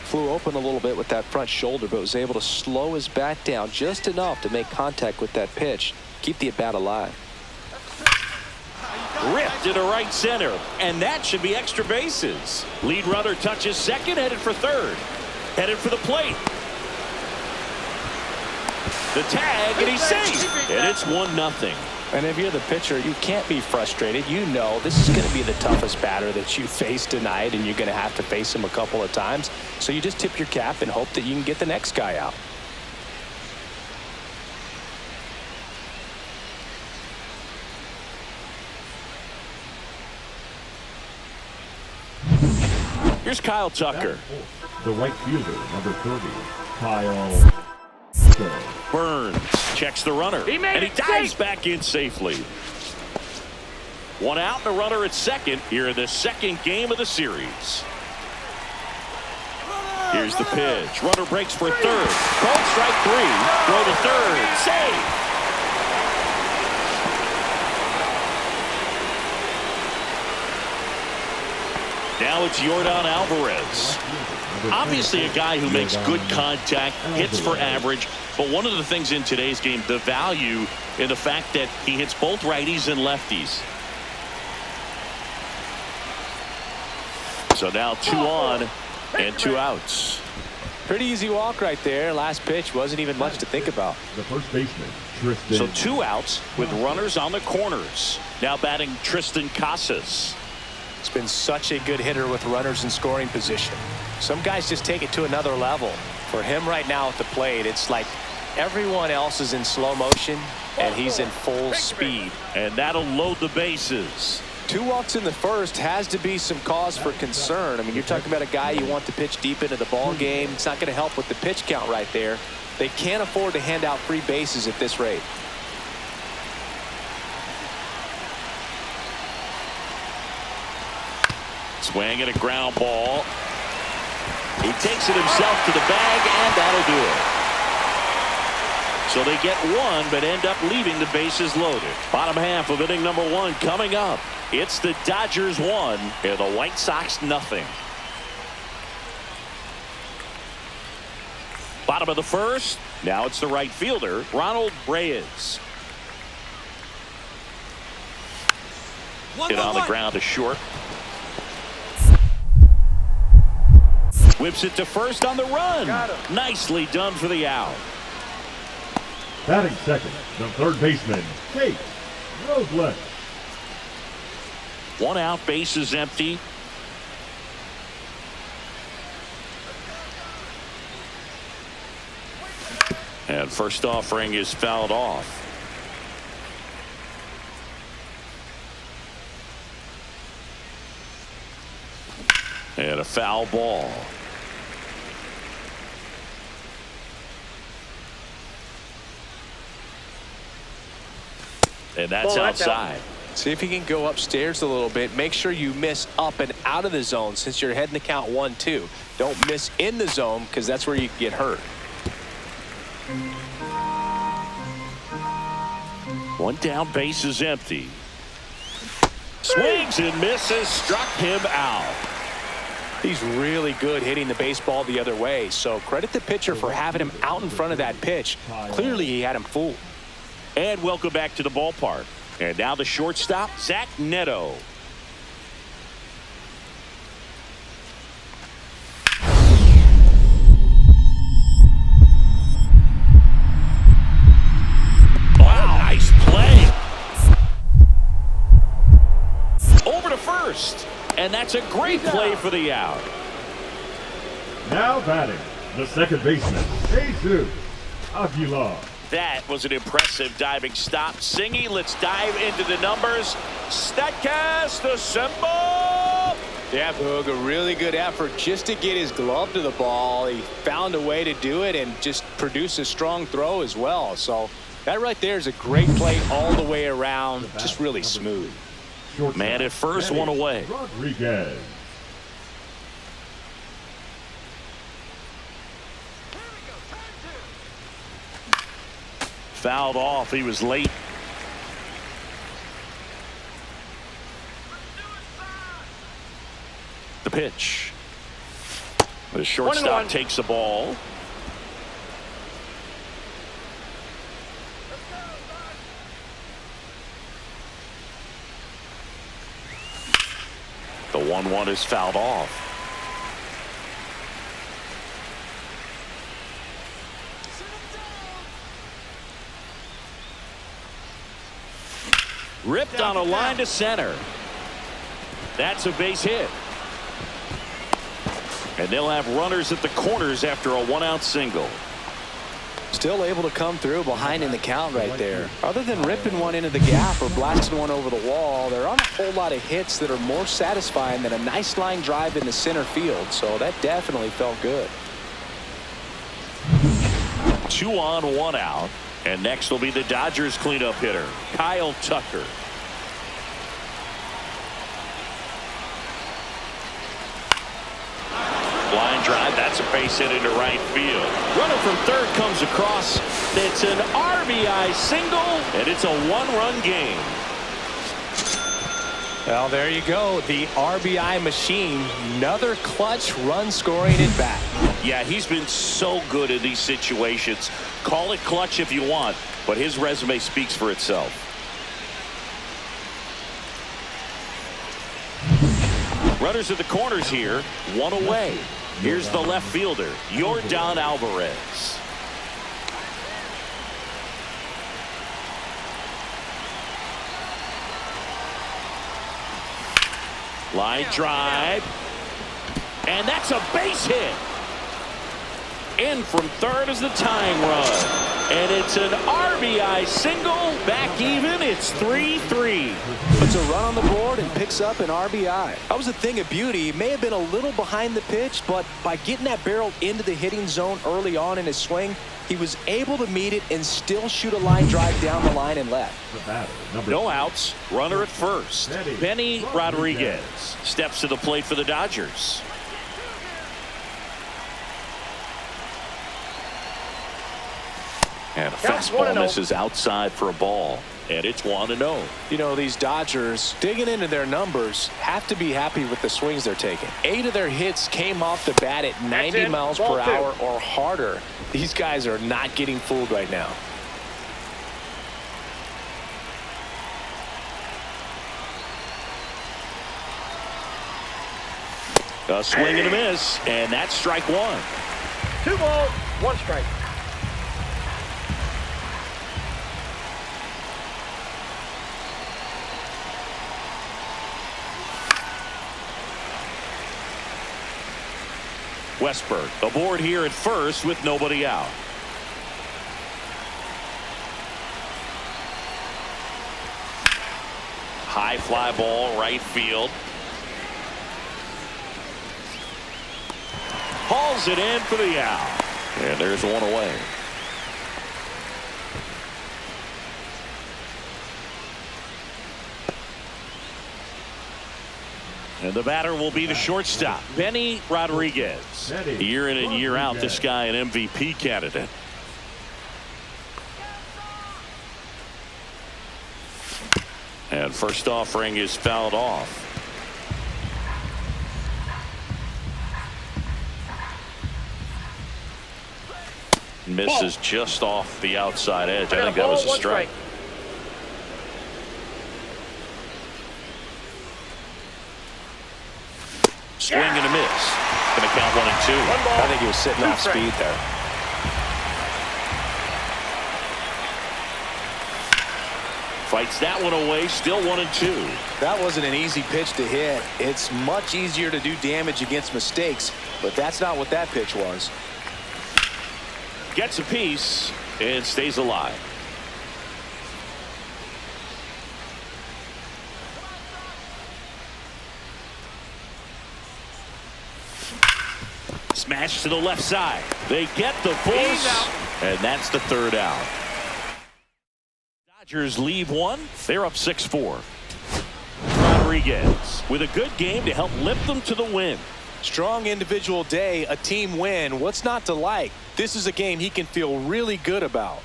Flew open a little bit with that front shoulder, but was able to slow his bat down just enough to make contact with that pitch. Keep the at-bat alive. Ripped into right center, and that should be extra bases. Lead runner touches second, headed for third. Headed for the plate. The tag, and he's safe. And it's 1-0. And if you're the pitcher, you can't be frustrated. You know this is going to be the toughest batter that you face tonight, and you're going to have to face him a couple of times. So you just tip your cap and hope that you can get the next guy out. Here's Kyle Tucker. The right fielder, number 30, Kyle Tucker. Burns checks the runner, and he dives back in safely. One out and a runner at second here in the second game of the series. Here's the pitch. Runner breaks for third. Called strike three. Throw to third. Save. Now it's Yordan Alvarez. Obviously a guy who makes good contact, hits for average, but one of the things in today's game, the value in the fact that he hits both righties and lefties. So now 2 on and 2 outs. Pretty easy walk right there. Last pitch wasn't even much to think about. The first baseman, Tristan. So 2 outs with runners on the corners. Now batting Tristan Casas. He's been such a good hitter with runners in scoring position. Some guys just take it to another level. For him right now at the plate, it's like everyone else is in slow motion and he's in full speed. And that'll load the bases. 2 walks in the first has to be some cause for concern. I mean, you're talking about a guy you want to pitch deep into the ball game. It's not going to help with the pitch count right there. They can't afford to hand out free bases at this rate. Swing and a ground ball. He takes it himself to the bag, and that'll do it. So they get 1, but end up leaving the bases loaded. Bottom half of inning number 1 coming up. It's the Dodgers 1 and the White Sox nothing. Bottom of the first. Now it's the right fielder, Ronald Reyes. Hit on the ground to short. Whips it to first on the run. Nicely done for the out. Batting second, the third baseman, Kate Roselet. 1 out, base is empty. And first offering is fouled off. And a foul ball. And that's outside. See if he can go upstairs a little bit. Make sure you miss up and out of the zone since you're heading to count 1-2. Don't miss in the zone because that's where you can get hurt. 1 down, base is empty. Swings and misses, struck him out. He's really good hitting the baseball the other way, so credit the pitcher for having him out in front of that pitch. Clearly he had him fooled. And welcome back to the ballpark. And now the shortstop, Zach Neto. Wow, nice play. Over to first. And that's a great play for the out. Now batting, the second baseman, Jesus Aguilar. That was an impressive diving stop. Singy, let's dive into the numbers. Statcast assemble. Yeah, Boog, a really good effort just to get his glove to the ball. He found a way to do it and just produce a strong throw as well. So that right there is a great play all the way around. Just really smooth. Man at first, 1 away. Rodriguez. Fouled off. He was late. The pitch. The shortstop takes the ball. The 1-1 is fouled off. Ripped on a line to center. That's a base hit. And they'll have runners at the corners after a 1-out single. Still able to come through behind in the count right there. Other than ripping one into the gap or blasting one over the wall, there aren't a whole lot of hits that are more satisfying than a nice line drive in the center field. So that definitely felt good. 2 on, 1 out. And next will be the Dodgers cleanup hitter, Kyle Tucker. Line drive, that's a base hit into right field. Runner from third comes across. It's an RBI single, and it's a 1-run game. Well, there you go. The RBI machine. Another clutch run scoring at bat. Yeah, he's been so good in these situations. Call it clutch if you want, but his resume speaks for itself. Runners at the corners here, 1 away. Here's the left fielder, Yordan Alvarez. Line drive. And that's a base hit. In from third is the tying run. And it's an RBI single. Back even. It's 3-3. Puts a run on the board and picks up an RBI. That was a thing of beauty. He may have been a little behind the pitch, but by getting that barrel into the hitting zone early on in his swing, he was able to meet it and still shoot a line drive down the line and left. No outs. Runner at first. Benny Rodriguez steps to the plate for the Dodgers. And a fastball misses outside for a ball. And it's 1-0. You know, these Dodgers, digging into their numbers, have to be happy with the swings they're taking. 8 of their hits came off the bat at 90 miles per hour or harder. These guys are not getting fooled right now. A swing and a miss, and that's strike 1. 2 balls, 1 strike. Westberg aboard here at first with nobody out. High fly ball right field. Hauls it in for the out. And there's 1 away. And the batter will be the shortstop, Benny Rodriguez. Year in and year out, this guy an MVP candidate. And first offering is fouled off. Misses just off the outside edge. I think that was a strike. Swing and a miss. Going to count 1 and 2. I think he was sitting off speed there. Fights that one away. Still 1 and 2. That wasn't an easy pitch to hit. It's much easier to do damage against mistakes, but that's not what that pitch was. Gets a piece and stays alive. Smash to the left side. They get the force, and that's the 3rd out. Dodgers leave 1. They're up 6-4. Rodriguez with a good game to help lift them to the win. Strong individual day, a team win. What's not to like? This is a game he can feel really good about.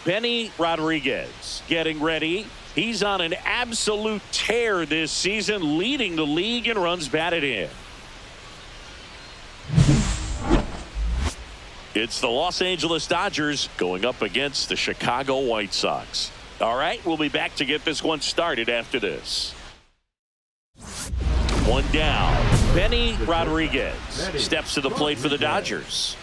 Benny Rodriguez getting ready He's on an absolute tear this season, leading the league in runs batted in. It's the Los Angeles Dodgers going up against the Chicago White Sox. All right, we'll be back to get this one started after this. One down. Benny Rodriguez steps to the plate for the Dodgers.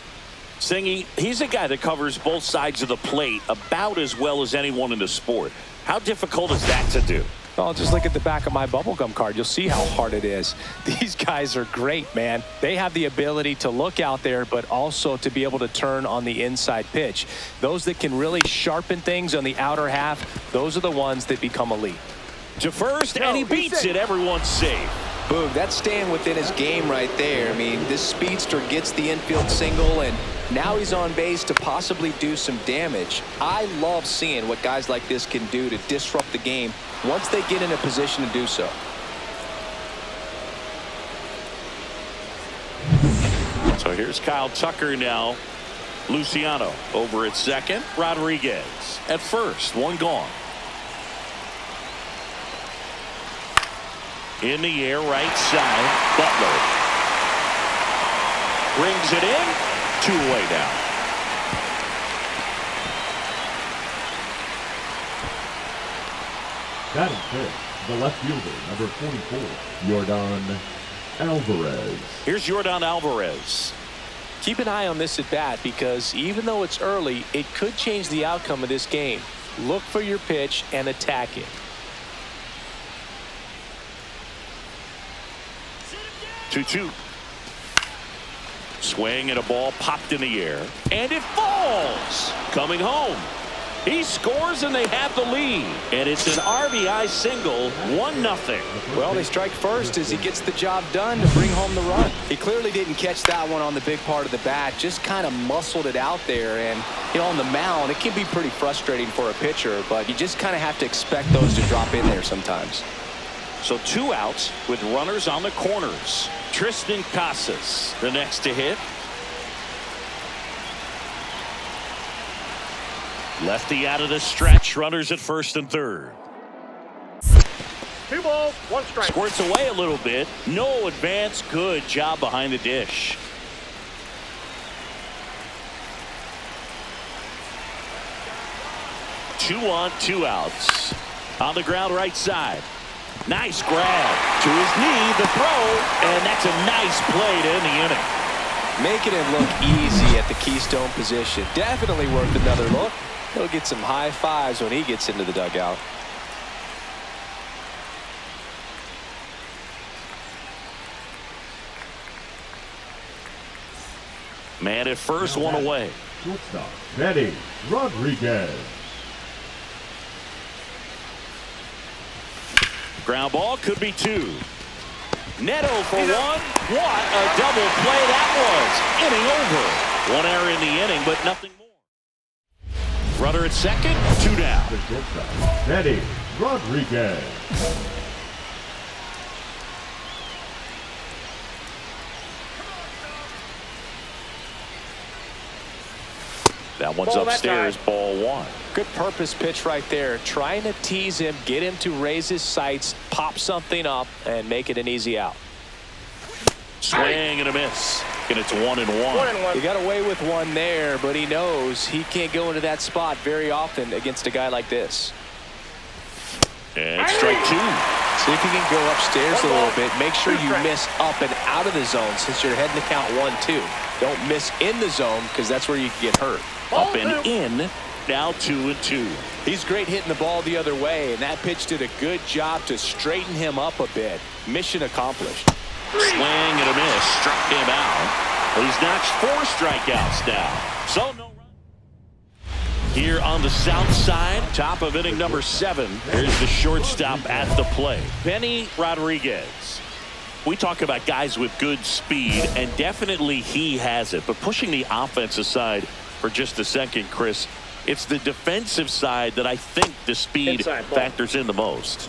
Singy, he's a guy that covers both sides of the plate about as well as anyone in the sport. How difficult is that to do? Well, just look at the back of my bubblegum card. You'll see how hard it is. These guys are great, man. They have the ability to look out there, but also to be able to turn on the inside pitch. Those that can really sharpen things on the outer half, those are the ones that become elite. To first, and he beats it. Everyone's safe. Boog, that's staying within his game right there. I mean, this speedster gets the infield single, and now he's on base to possibly do some damage. I love seeing what guys like this can do to disrupt the game once they get in a position to do so. So here's Kyle Tucker now. Luciano over at second. Rodriguez at first. One gone. In the air, right side, Butler. Brings it in. 2 away now. Batting fifth, the left fielder, number 44, Yordan Alvarez. Here's Yordan Alvarez. Keep an eye on this at bat because even though it's early, it could change the outcome of this game. Look for your pitch and attack it. 2-2. Swing and a ball popped in the air. And it falls. Coming home. He scores and they have the lead. And it's an RBI single. 1-0. Well, they strike first as he gets the job done to bring home the run. He clearly didn't catch that one on the big part of the bat. Just kind of muscled it out there. And, you know, on the mound, it can be pretty frustrating for a pitcher. But you just kind of have to expect those to drop in there sometimes. So 2 outs with runners on the corners. Tristan Casas, the next to hit. Lefty out of the stretch. Runners at first and third. 2 balls, 1 strike. Squirts away a little bit. No advance. Good job behind the dish. Two on, 2 outs. On the ground right side. Nice grab to his knee, the throw, and that's a nice play to end the inning. Making it look easy at the keystone position. Definitely worth another look. He'll get some high fives when he gets into the dugout. Man at first, 1 away. Shortstop, Benny Rodriguez. Ground ball could be 2. Neto for 1. What a double play that was. Inning over. 1 error in the inning, but nothing more. Runner at second, 2 down. The shortstop, Benny Rodriguez. That one's Ball that upstairs, ball 1. Good purpose pitch right there. Trying to tease him, get him to raise his sights, pop something up, and make it an easy out. Swing and a miss. And it's 1-1. 1-1. He got away with one there, but he knows he can't go into that spot very often against a guy like this. And strike 2. See if you can go upstairs a little bit. Make sure you miss up and out of the zone since you're heading to count 1-2. Don't miss in the zone because that's where you can get hurt. Up and in. Now 2-2. He's great hitting the ball the other way, and that pitch did a good job to straighten him up a bit. Mission accomplished. Swing and a miss. Struck him out. Well, he's notched 4 strikeouts now. So no run. Here on the south side, top of inning number 7. Here's the shortstop at the plate. Benny Rodriguez. We talk about guys with good speed, and definitely he has it. But pushing the offense aside for just a second, Chris, it's the defensive side that I think the speed factors in the most.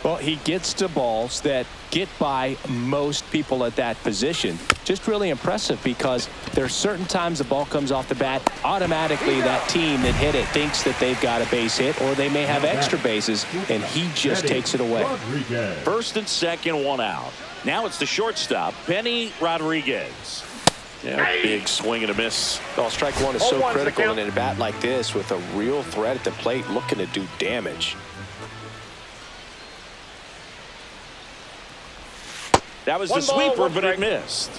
Well, he gets to balls that get by most people at that position. Just really impressive because there are certain times the ball comes off the bat, automatically that team that hit it thinks that they've got a base hit or they may have extra bases, and he just takes it away. First and second, one out. Now it's the shortstop, Benny Rodriguez. Yeah, big swing and a miss. Well, strike one is so critical in a bat like this with a real threat at the plate looking to do damage. That was the sweeper, but it missed.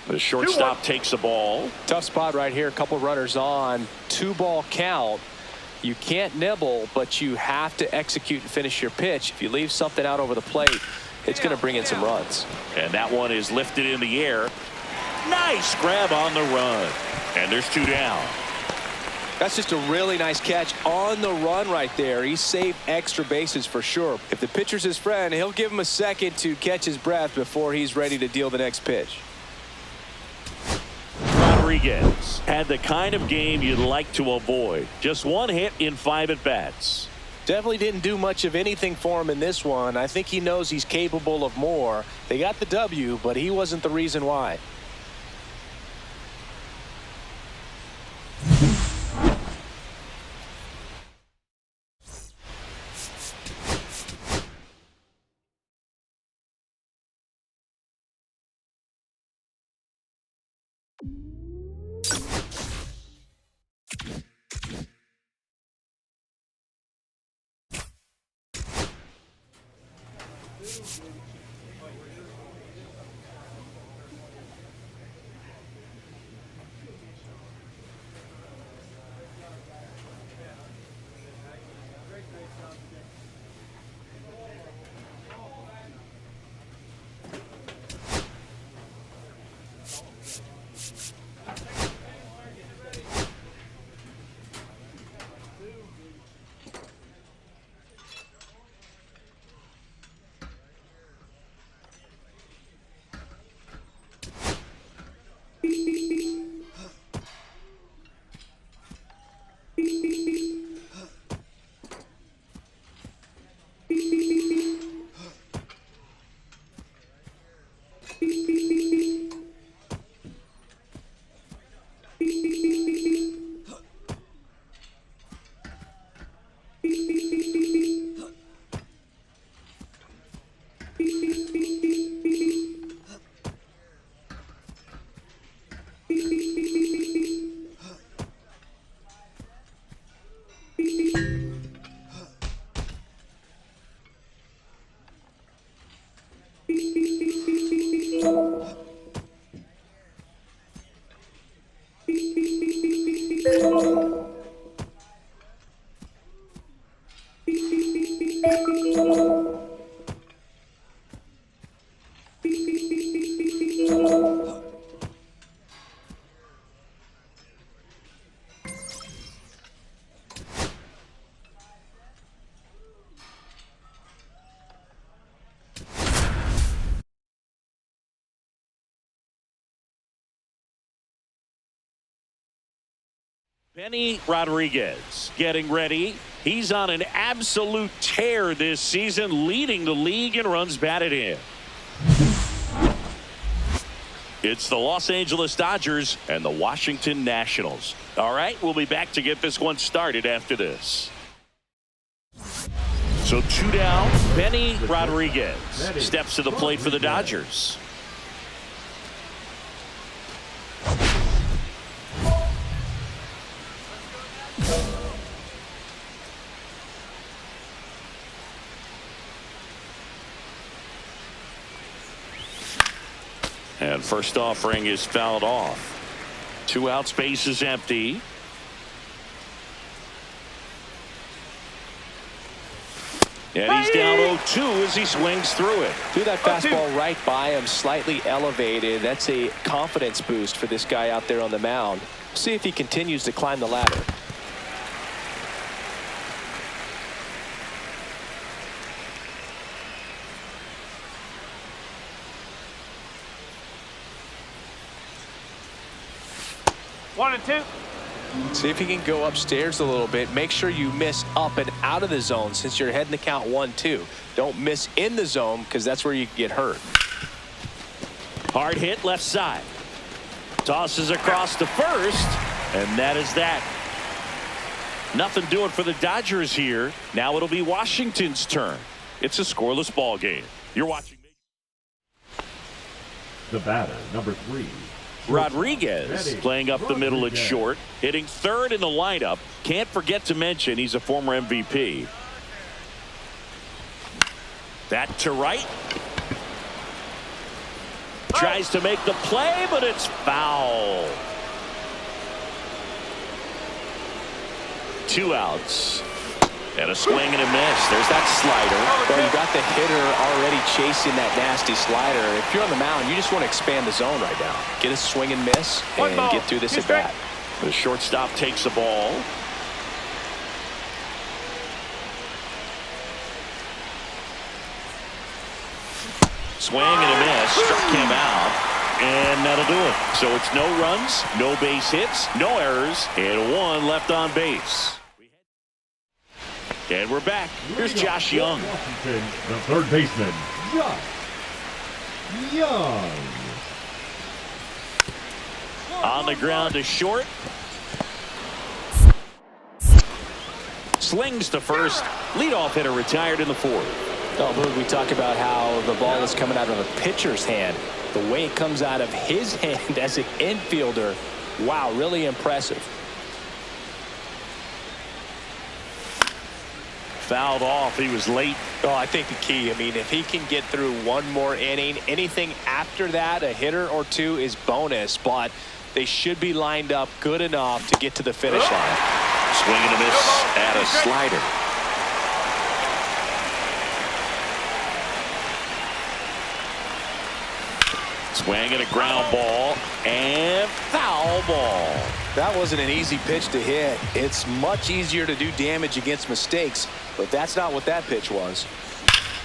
The shortstop takes the ball. Tough spot right here. A couple runners on. 2-ball count. You can't nibble, but you have to execute and finish your pitch. If you leave something out over the plate, it's going to bring in some runs. And that one is lifted in the air. Nice grab on the run. And there's 2 down. That's just a really nice catch on the run right there. He saved extra bases for sure. If the pitcher's his friend, he'll give him a second to catch his breath before he's ready to deal the next pitch. Rodriguez had the kind of game you'd like to avoid. Just 1 hit in 5 at-bats. Definitely didn't do much of anything for him in this one. I think he knows he's capable of more. They got the W, but he wasn't the reason why. Benny Rodriguez getting ready. He's on an absolute tear this season, leading the league in runs batted in. It's the Los Angeles Dodgers and the Washington Nationals. All right, we'll be back to get this one started after this. So 2 down, Benny Rodriguez steps to the plate for the Dodgers. And first offering is fouled off. 2 outs, base is empty. And he's down 0-2 as he swings through it. Threw that fastball right by him, slightly elevated. That's a confidence boost for this guy out there on the mound. See if he continues to climb the ladder. 1 and 2. See if he can go upstairs a little bit. Make sure you miss up and out of the zone since you're heading to count 1-2. Don't miss in the zone because that's where you get hurt. Hard hit left side. Tosses across to first, and that is that. Nothing doing for the Dodgers here. Now it'll be Washington's turn. It's a scoreless ball game. You're watching. The batter, number 3. Rodriguez playing up the middle at short, hitting third in the lineup. Can't forget to mention he's a former MVP. That to right. Tries to make the play, but it's foul. 2 outs. And a swing and a miss. There's that slider. Well, you got the hitter already chasing that nasty slider. If you're on the mound, you just want to expand the zone right now. Get a swing and miss and get through this at bat. The shortstop takes the ball. Swing and a miss. Struck him out. And that'll do it. So it's no runs, no base hits, no errors, and 1 left on base. And we're back. Here's Josh Young. Washington, the third baseman, Josh Young. On the ground to short. Slings to first. Leadoff hitter retired in the 4th. Oh, Boog, we talk about how the ball is coming out of a pitcher's hand. The way it comes out of his hand as an infielder, wow, really impressive. Fouled off. He was late. Oh, I think the key, I mean, if he can get through 1 more inning, anything after that, a hitter or 2 is bonus, but they should be lined up good enough to get to the finish line. Swing and a miss at a slider. Swing and a ground ball and foul ball. That wasn't an easy pitch to hit. It's much easier to do damage against mistakes, but that's not what that pitch was.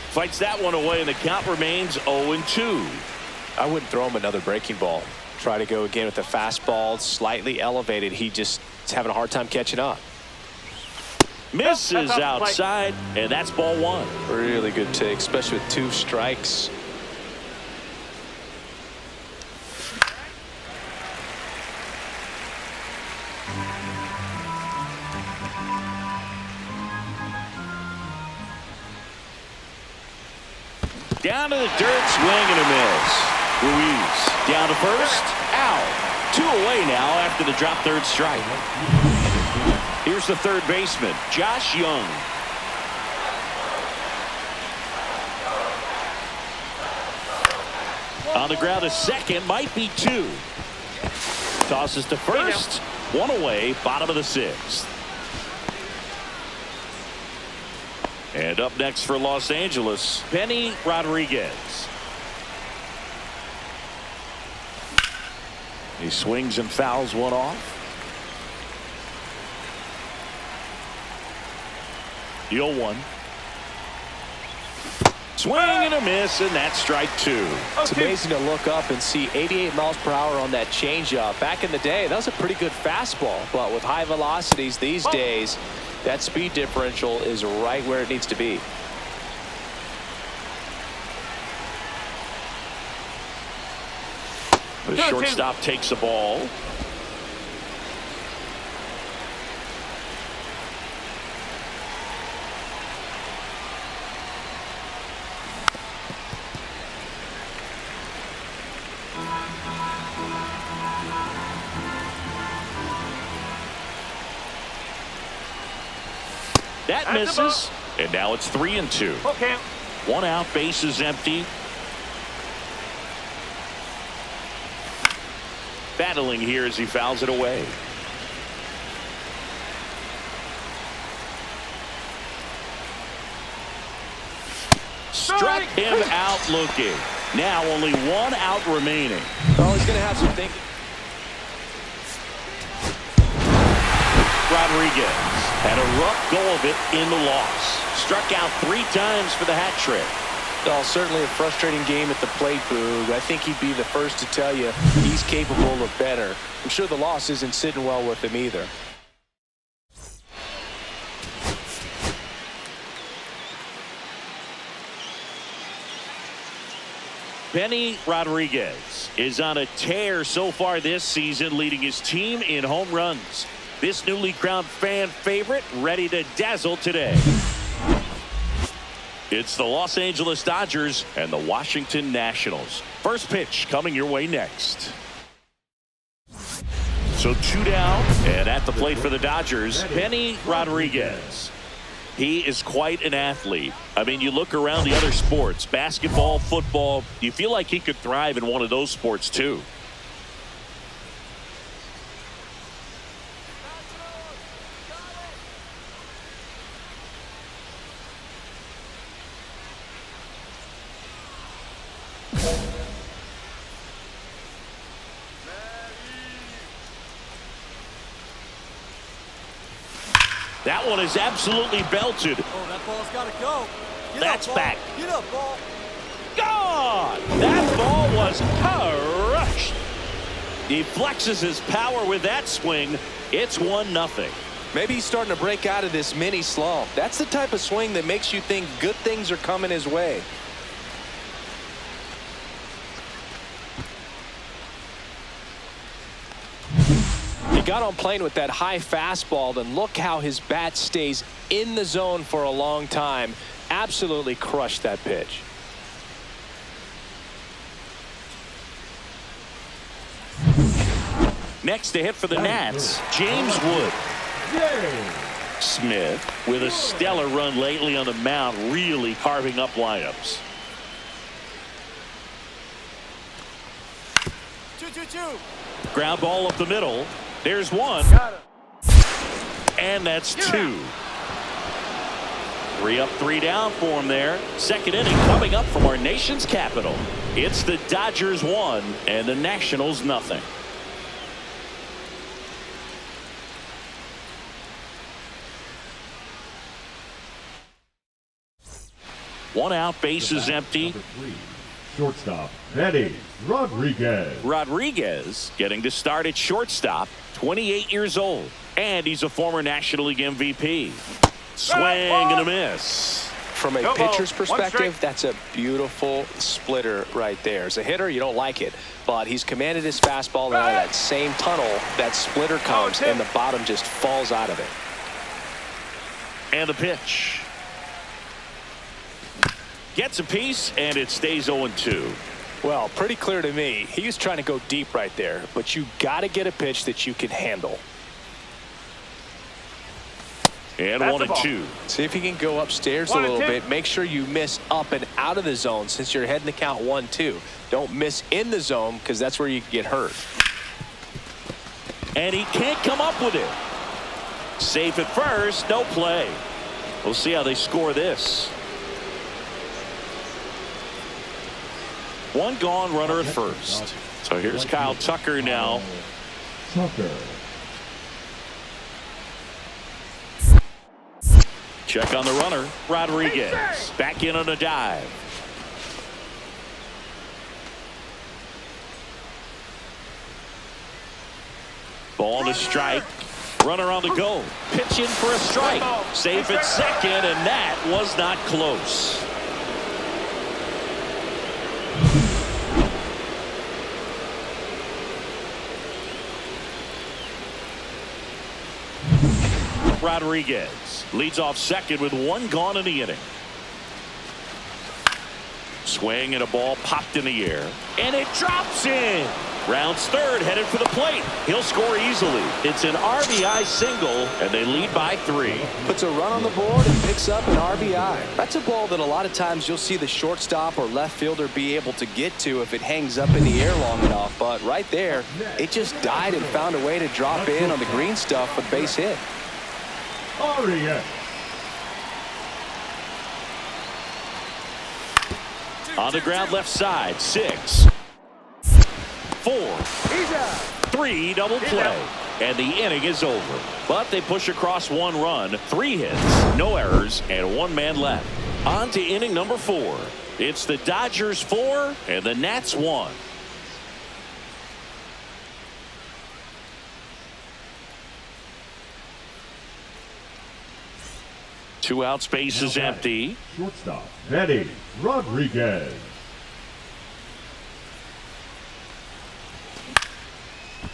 Fights that one away, and the count remains 0-2. I wouldn't throw him another breaking ball. Try to go again with the fastball, slightly elevated. He just is having a hard time catching up. Misses outside, and that's ball 1. Really good take, especially with 2 strikes. Down to the dirt, swing and a miss. Ruiz down to first, out. 2 away now after the drop third strike. Here's the third baseman, Josh Young. On the ground to second, might be 2. Tosses to first, 1 away, bottom of the 6th. And up next for Los Angeles, Benny Rodriguez. He swings and fouls 1 off. The 0-1. Swing and a miss, and that's strike 2. It's amazing to look up and see 88 miles per hour on that changeup. Back in the day, that was a pretty good fastball, but with high velocities these days, that speed differential is right where it needs to be. The shortstop takes the ball. That misses, and now it's 3-2. Okay. 1 out, base is empty. Battling here as he fouls it away. Struck him out looking. Now only 1 out remaining. Oh, he's going to have some thinking. Rodriguez had a rough go of it in the loss. Struck out 3 times for the hat trick. Oh, certainly a frustrating game at the plate, Boog. I think he'd be the first to tell you he's capable of better. I'm sure the loss isn't sitting well with him either. Benny Rodriguez is on a tear so far this season, leading his team in home runs. This newly crowned fan favorite ready to dazzle today. It's the Los Angeles Dodgers and the Washington Nationals. First pitch coming your way next. So 2 down, and at the plate for the Dodgers, Benny Rodriguez. He is quite an athlete. I mean, you look around the other sports, basketball, football, you feel like he could thrive in one of those sports too. That one is absolutely belted. Oh, that ball's got to go. That's back. Get up, ball. Gone! That ball was crushed. He flexes his power with that swing. It's 1-0. Maybe he's starting to break out of this mini slump. That's the type of swing that makes you think good things are coming his way. He got on plane with that high fastball, and look how his bat stays in the zone for a long time. Absolutely crushed that pitch. Next to hit for the Nats, James Wood. Smith with a stellar run lately on the mound, really carving up lineups. 2-2-2. Ground ball up the middle. There's one. And that's 2. 3 up, 3 down for him there. Second inning coming up from our nation's capital. It's the Dodgers 1 and the Nationals 0. One out, bases empty. Shortstop, Benny Rodriguez. Rodriguez getting to start at shortstop, 28 years old. And he's a former National League MVP. Swing and a miss. From a pitcher's perspective, that's a beautiful splitter right there. As a hitter, you don't like it, but he's commanded his fastball, and out of that same tunnel, that splitter comes, and the bottom just falls out of it. And the pitch. Gets a piece, and it stays 0-2. Well, pretty clear to me. He was trying to go deep right there, but you got to get a pitch that you can handle. And 1-2. See if he can go upstairs a little bit. Make sure you miss up and out of the zone since you're heading to count 1-2. Don't miss in the zone because that's where you can get hurt. And he can't come up with it. Safe at first, no play. We'll see how they score this. 1 gone, runner at first. So here's Kyle Tucker now. Tucker. Check on the runner. Rodriguez back in on a dive. Ball to strike. Runner on the go. Pitch in for a strike. Safe at second, and that was not close. Rodriguez leads off second with 1 gone in the inning. Swing and a ball popped in the air, and it drops in. Rounds third, headed for the plate. He'll score easily. It's an RBI single, and they lead by 3. Puts a run on the board and picks up an RBI. That's a ball that a lot of times you'll see the shortstop or left fielder be able to get to if it hangs up in the air long enough. But right there, it just died and found a way to drop in on the green stuff with base hit. RES. On the ground left side, 6, 4, 3 double play. And the inning is over. But they push across 1 run, 3 hits, no errors, and 1 man left. On to inning number 4. It's the Dodgers 4 and the Nats 1. Two outs, base is empty. Shortstop, Manny Rodriguez.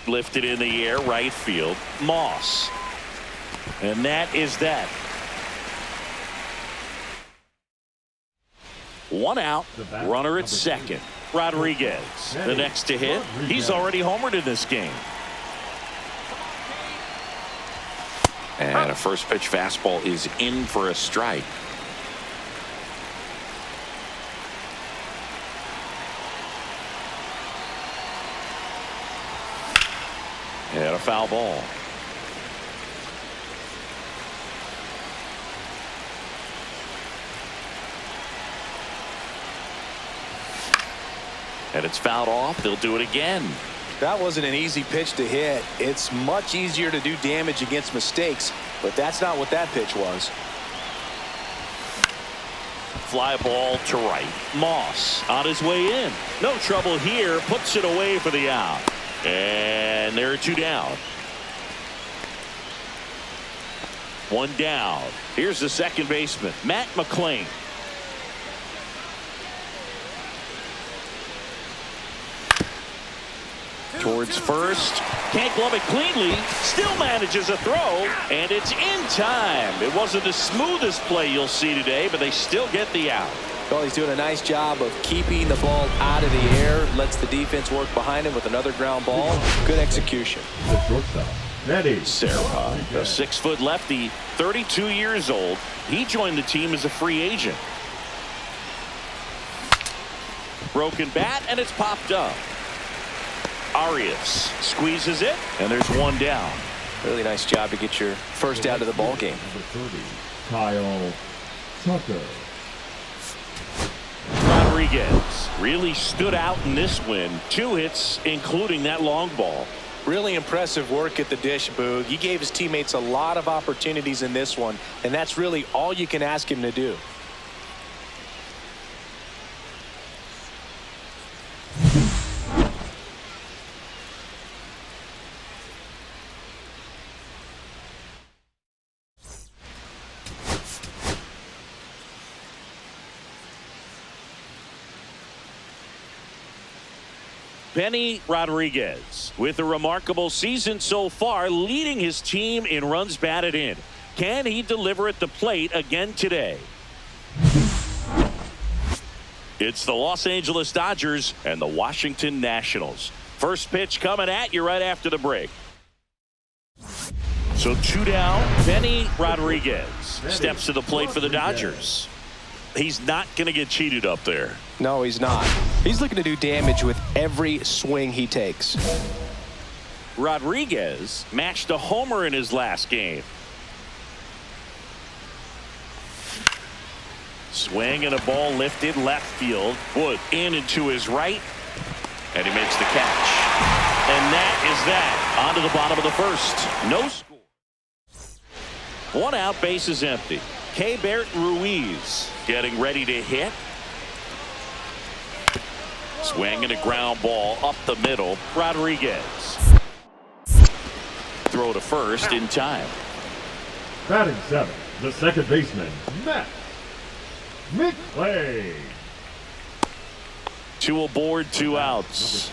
Lifted in the air, right field, Moss. And that is that. One out, runner at second. Rodriguez, the next to hit. He's already homered in this game. And a first pitch fastball is in for a strike. And a foul ball. And it's fouled off. They'll do it again. That wasn't an easy pitch to hit. It's much easier to do damage against mistakes, but that's not what that pitch was. Fly ball to right. Moss on his way in. No trouble here. Puts it away for the out. And there are two down. One down. Here's the second baseman, Matt McClain. Towards first. Can't glove it cleanly. Still manages a throw. And it's in time. It wasn't the smoothest play you'll see today, but they still get the out. Well, he's doing a nice job of keeping the ball out of the air. Lets the defense work behind him with another ground ball. Good execution. The shortstop, Manny Serra, a 6-foot lefty, 32 years old. He joined the team as a free agent. Broken bat, and it's popped up. Arias squeezes it, and there's one down. Really nice job to get your first out of the ball game. Number 30, Kyle Tucker. Rodriguez really stood out in this win. 2 hits, including that long ball. Really impressive work at the dish, Boog. He gave his teammates a lot of opportunities in this one, and that's really all you can ask him to do. Benny Rodriguez with a remarkable season so far, leading his team in runs batted in. Can he deliver at the plate again today? It's the Los Angeles Dodgers and the Washington Nationals. First pitch coming at you right after the break. So 2 down. Benny Rodriguez steps to the plate for the Dodgers. He's not going to get cheated up there. No, he's not. He's looking to do damage with every swing he takes. Rodriguez matched a homer in his last game. Swing and a ball lifted left field. Wood in and to his right. And he makes the catch. And that is that. On to the bottom of the first. No score. One out, base is empty. Keibert Ruiz getting ready to hit. Swing and a ground ball up the middle. Rodriguez. Throw to first in time. Batting 7, the second baseman, Matt McClain. 2 aboard, 2 outs.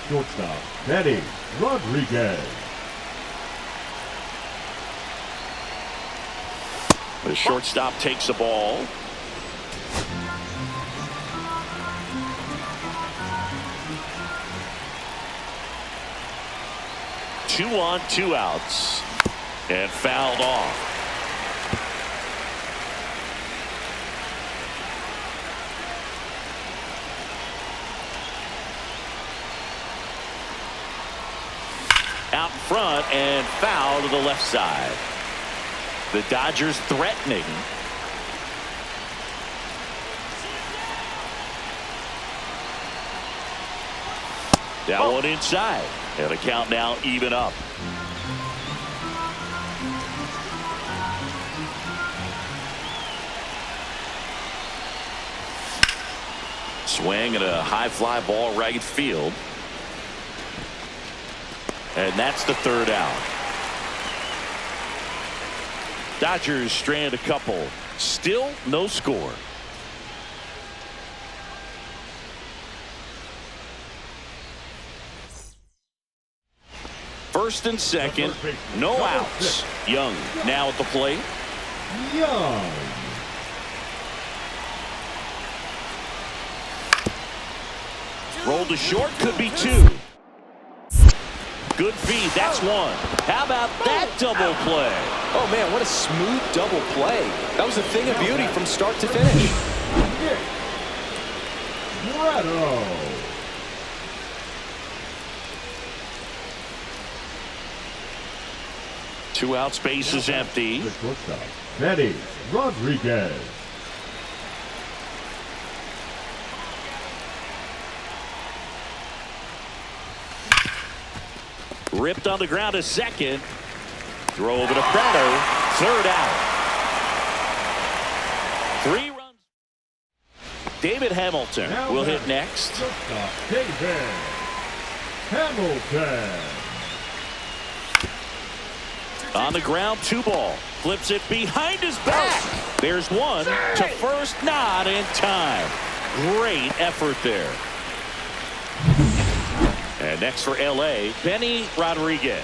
Shortstop, Manny Rodriguez. The shortstop takes a ball. Two on, 2 outs. And fouled off. Out in front and foul to the left side. The Dodgers threatening. That one inside. And the count now even up. Swing and a high fly ball right field. And that's the third out. Dodgers strand a couple. Still no score. First and second, no outs. Young now at the plate. Young. Roll to short, could be two. Good feed, that's one. How about that double play? Oh, man, what a smooth double play. That was a thing of beauty from start to finish. Brado. Two out, space is empty. The shortstop, Benny Rodriguez. Ripped on the ground to second. Throw over to Brado. Third out. 3 runs. David Hamilton will hit next. Shortstop, David Hamilton. On the ground, 2 ball. Flips it behind his back. There's one to first, not in time. Great effort there. And next for LA, Benny Rodriguez.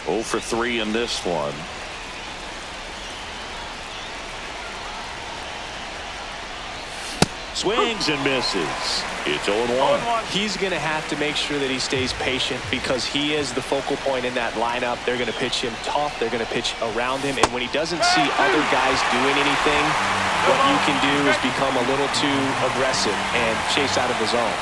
0 for 3 in this one. Swings and misses. It's 0-1. He's going to have to make sure that he stays patient because he is the focal point in that lineup. They're going to pitch him tough. They're going to pitch around him. And when he doesn't see other guys doing anything, what you can do is become a little too aggressive and chase out of the zone.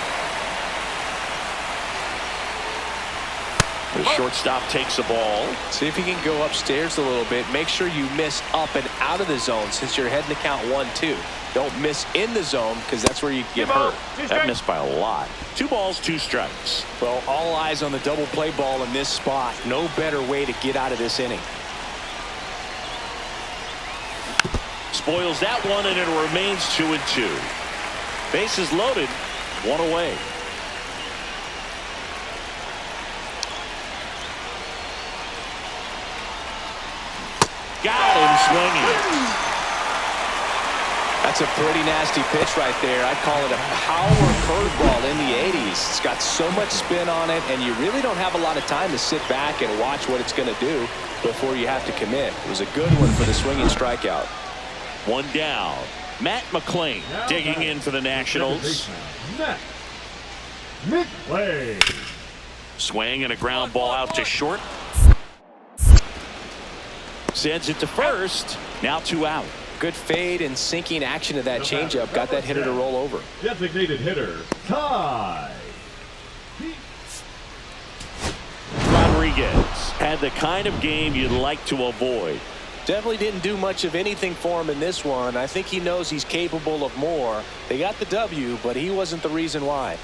The shortstop takes the ball. See if he can go upstairs a little bit. Make sure you miss up and out of the zone since you're heading to count 1-2. Don't miss in the zone because that's where you get hurt. That missed by a lot. 2 balls, 2 strikes. Well, all eyes on the double play ball in this spot. No better way to get out of this inning. Spoils that one, and it remains 2-2. Bases loaded, 1 away. Got him swinging. That's a pretty nasty pitch right there. I'd call it a power curveball in the 80s. It's got so much spin on it, and you really don't have a lot of time to sit back and watch what it's going to do before you have to commit. It was a good one for the swinging strikeout. 1 down. Matt McClain digging in for the Nationals. Matt McClain. Swing and a ground ball out to short. Sends it to first. Now 2 out. Good fade and sinking action to that changeup. Got that hitter to roll over. Designated hitter, Ty. Rodriguez had the kind of game you'd like to avoid. Definitely didn't do much of anything for him in this one. I think he knows he's capable of more. They got the W, but he wasn't the reason why.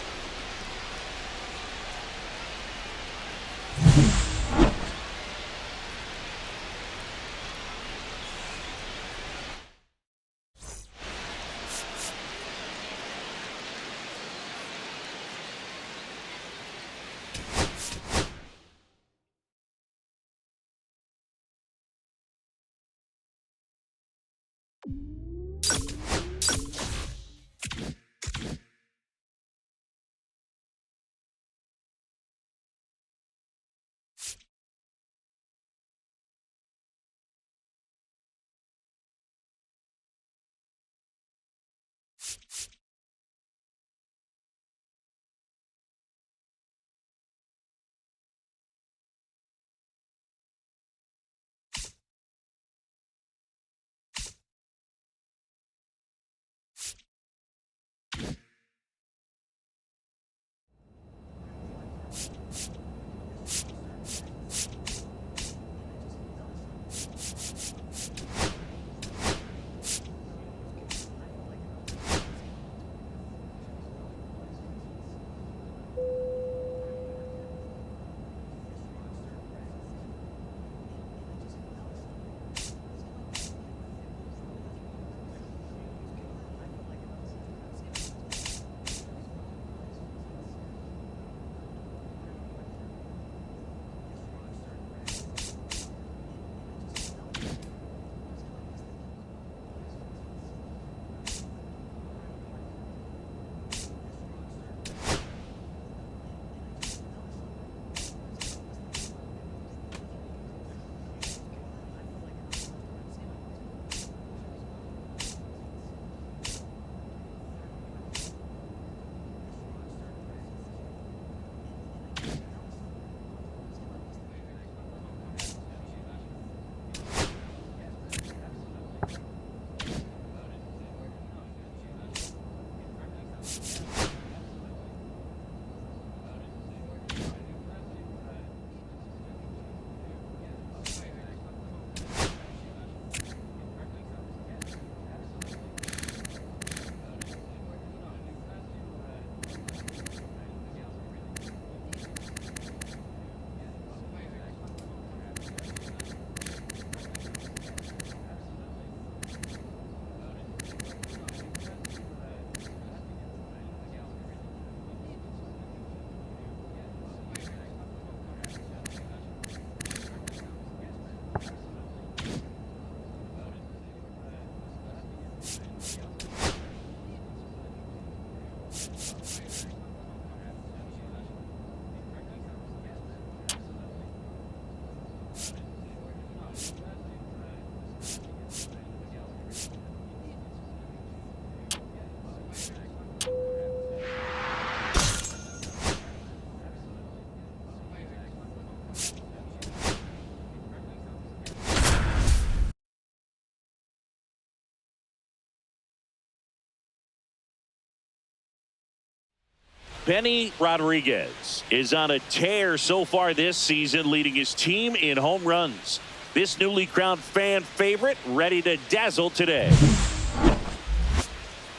Benny Rodriguez is on a tear so far this season, leading his team in home runs. This newly crowned fan favorite ready to dazzle today.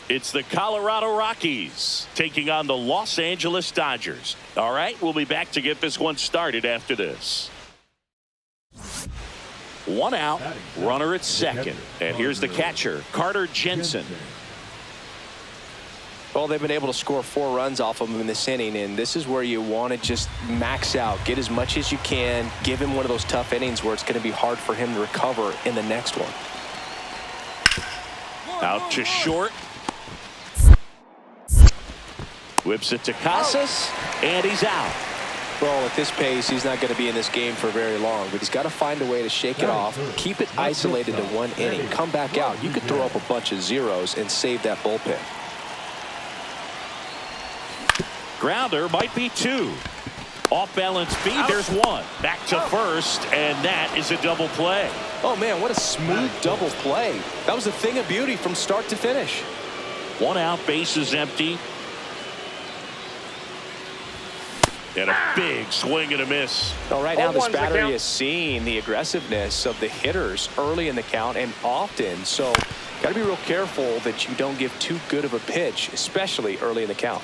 It's the Colorado Rockies taking on the Los Angeles Dodgers. All right, we'll be back to get this one started after this. One out, runner at second. And here's the catcher, Carter Jensen. Well, they've been able to score 4 runs off of him in this inning, and this is where you want to just max out, get as much as you can, give him one of those tough innings where it's going to be hard for him to recover in the next one. Out to short. Whips it to Casas, and he's out. Well, at this pace, he's not going to be in this game for very long, but he's got to find a way to shake it off, keep it isolated to 1 inning, come back out. You could throw up a bunch of zeros and save that bullpen. Grounder might be 2. Off balance feed, there's 1. Back to first, and that is a double play. Oh, man, what a smooth double play. That was a thing of beauty from start to finish. 1 out, bases empty. And a big swing and a miss. Well, right now this battery is seeing the aggressiveness of the hitters early in the count and often. So got to be real careful that you don't give too good of a pitch, especially early in the count.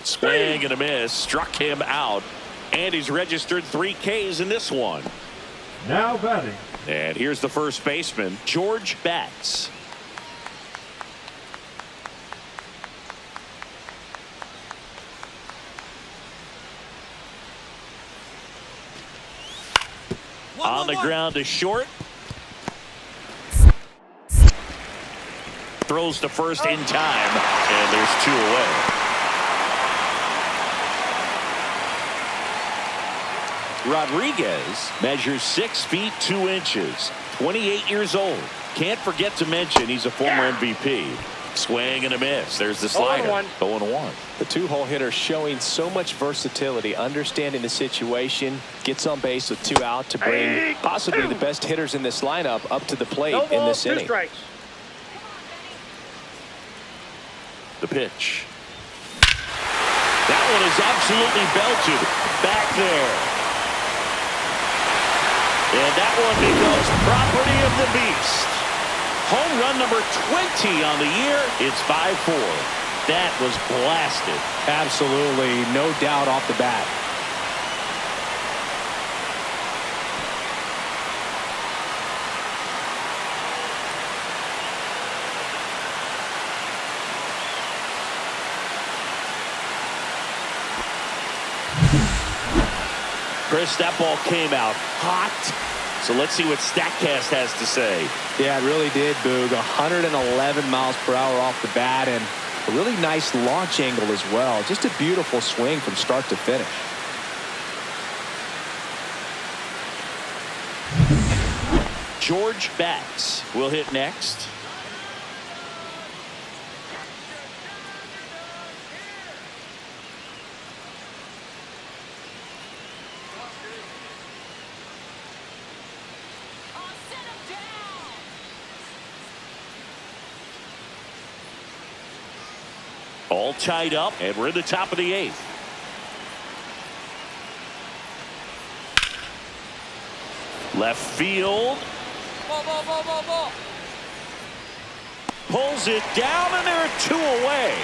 Swing and a miss. Struck him out. And he's registered 3 Ks in this one. Now batting. And here's the first baseman, George Betts. On the ground to short. Throws to first in time, and there's 2 away. Rodriguez measures 6 feet 2 inches, 28 years old. Can't forget to mention he's a former MVP. Swing and a miss. There's the slider. 0-1. The 2-hole hitter showing so much versatility, understanding the situation, gets on base with 2 out to bring possibly the best hitters in this lineup up to the plate in this inning. The pitch. That one is absolutely belted back there. And that one becomes property of the beast. Home run number 20 on the year. It's 5-4. That was blasted. Absolutely, no doubt off the bat. Chris, that ball came out hot. So let's see what StatCast has to say. Yeah, it really did, Boog. 111 miles per hour off the bat and a really nice launch angle as well. Just a beautiful swing from start to finish. George Betts will hit next. All tied up, and we're in the top of the 8th. Left field. Ball. Pulls it down, and there are 2 away.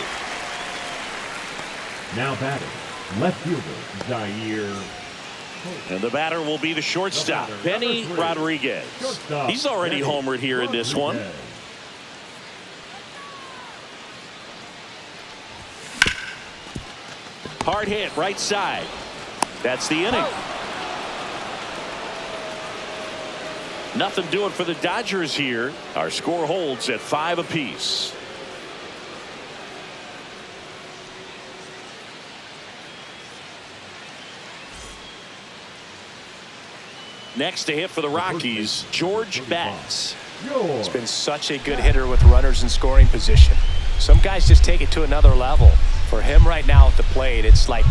Now batting. Left fielder, Zaire. And the batter will be the shortstop, Benny Rodriguez. He's already homered here in this one. Hard hit, right side. That's the inning. Nothing doing for the Dodgers here. Our score holds at 5 apiece. Next to hit for the Rockies, George Betts. He's been such a good hitter with runners in scoring position. Some guys just take it to another level. For him right now at the plate, it's like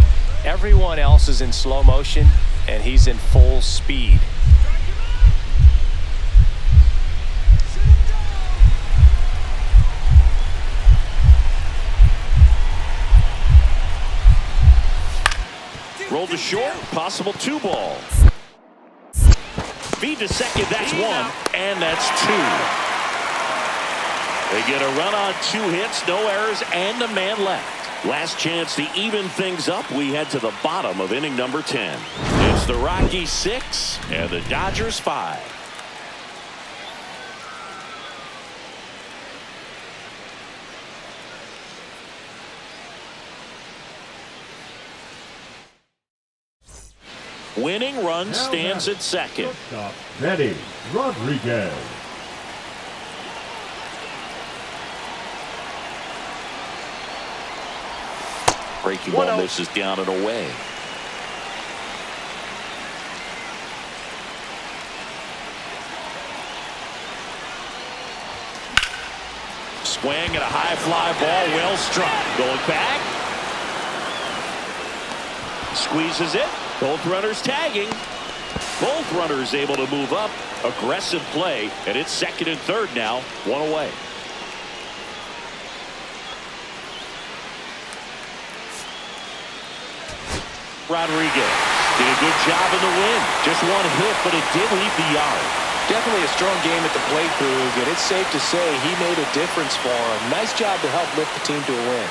everyone else is in slow motion and he's in full speed. Rolled to short, possible 2 ball. Feed to second, that's 1, and that's 2. They get a run on 2 hits, no errors, and a man left. Last chance to even things up. We head to the bottom of inning number 10. It's the Rockies 6 and the Dodgers 5. Winning run stands at second. Benny Rodriguez. Breaking ball misses down and away. Swing and a high fly ball, well struck. Going back. Squeezes it. Both runners tagging. Both runners able to move up. Aggressive play, and it's second and third now. 1 away. Rodriguez did a good job in the win. Just 1 hit, but it did leave the yard. Definitely a strong game at the plate, Boog, and it's safe to say he made a difference for him. Nice job to help lift the team to a win.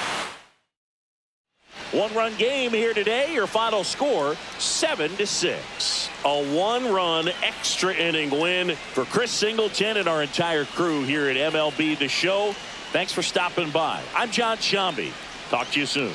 1-run game here today. Your final score 7-6. A 1-run extra inning win for Chris Singleton and our entire crew here at MLB The Show. Thanks for stopping by. I'm John Shambi. Talk to you soon.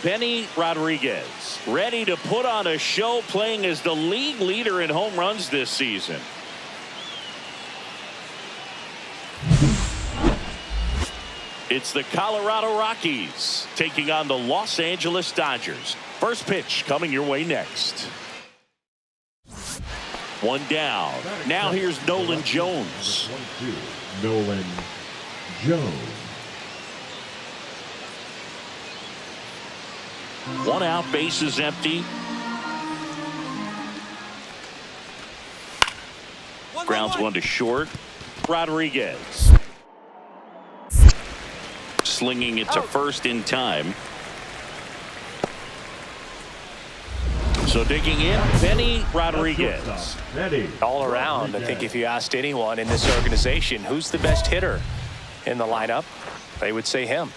Benny Rodriguez ready to put on a show, playing as the league leader in home runs this season. It's the Colorado Rockies taking on the Los Angeles Dodgers. First pitch coming your way next. 1 down. Now here's Nolan Jones. 1-2. Nolan Jones. 1 out, base is empty. Grounds 1 to short. Rodriguez slinging it to first in time. So digging in, Benny Rodriguez. All around, I think if you asked anyone in this organization who's the best hitter in the lineup, they would say him.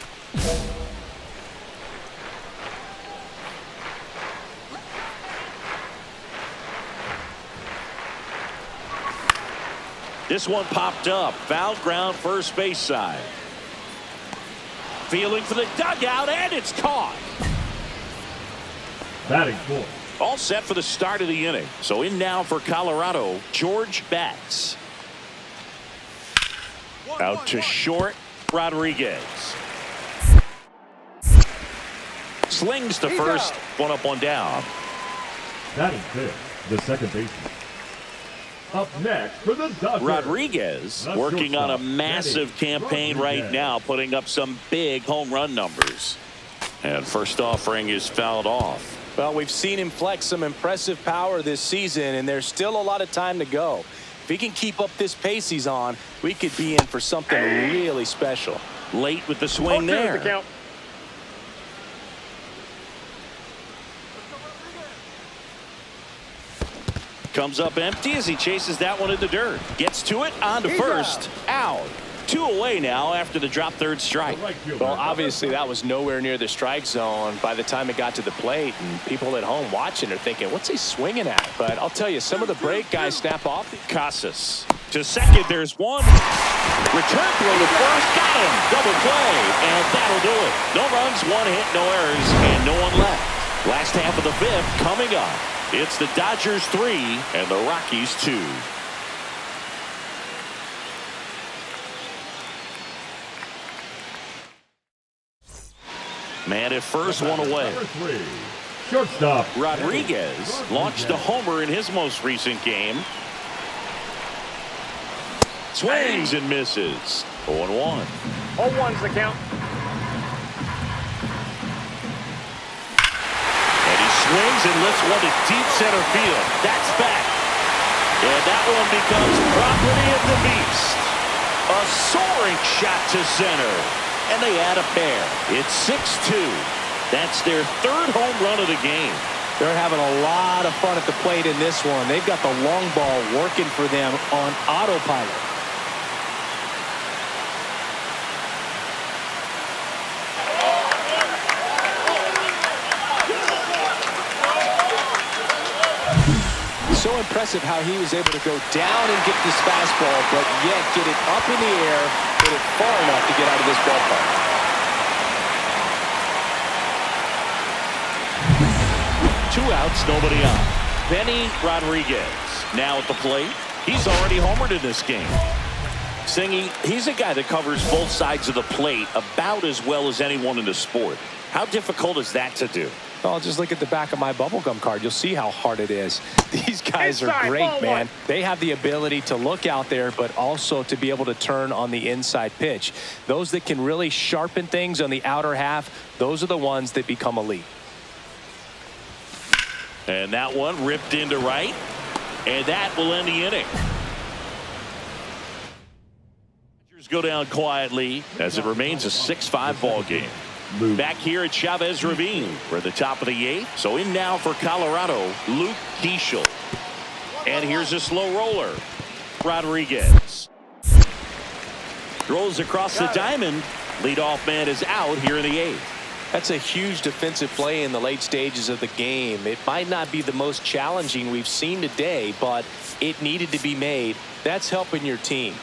This one popped up. Foul ground, first base side. Feeling for the dugout, and it's caught. Batting fourth. All set for the start of the inning. So in now for Colorado, George Batts. Out to short, Rodriguez. Slings to first, 1 up, 1 down. Batting fifth, the second baseman. Up next for the Dodgers, Rodriguez working on a massive campaign right now, putting up some big home run numbers. And first offering is fouled off. Well, we've seen him flex some impressive power this season, and there's still a lot of time to go. If he can keep up this pace he's on, we could be in for something really special. Late with the swing there. count. Comes up empty as he chases that one in the dirt. Gets to it, on to first, out. 2 away now after the drop third strike. Well, obviously that was nowhere near the strike zone by the time it got to the plate, and people at home watching are thinking, what's he swinging at? But I'll tell you, some of the break guys snap off. Casas to second, there's one. Return throw to first, got him. Double play, and that'll do it. No runs, 1 hit, no errors, and no one left. Last half of the 5th coming up. It's the Dodgers 3 and the Rockies 2. Man at first, 1 away. Shortstop Rodriguez launched a homer in his most recent game. Swings and misses. 0-1. 0-1's the count. swings and lifts one to deep center field. That's back. And that one becomes property of the beast. A soaring shot to center. And they add a pair. It's 6-2. That's their third home run of the game. They're having a lot of fun at the plate in this one. They've got the long ball working for them on autopilot. So impressive how he was able to go down and get this fastball, but yet get it up in the air, hit it far enough to get out of this ballpark. 2 outs, nobody on. Benny Rodriguez now at the plate. He's already homered in this game. Singy, he's a guy that covers both sides of the plate about as well as anyone in the sport. How difficult is that to do? Oh, just look at the back of my bubblegum card. You'll see how hard it is. These guys are great, man. They have the ability to look out there, but also to be able to turn on the inside pitch. Those that can really sharpen things on the outer half, those are the ones that become elite. And that one ripped into right. And that will end the inning. Go down quietly as it remains a 6-5 ball game. Back here at Chavez Ravine. We're at the top of the 8th. So in now for Colorado, Luke Keeschel. And here's a slow roller. Rodriguez. Throws across the diamond. Leadoff man is out here in the 8th. That's a huge defensive play in the late stages of the game. It might not be the most challenging we've seen today, but it needed to be made. That's helping your team.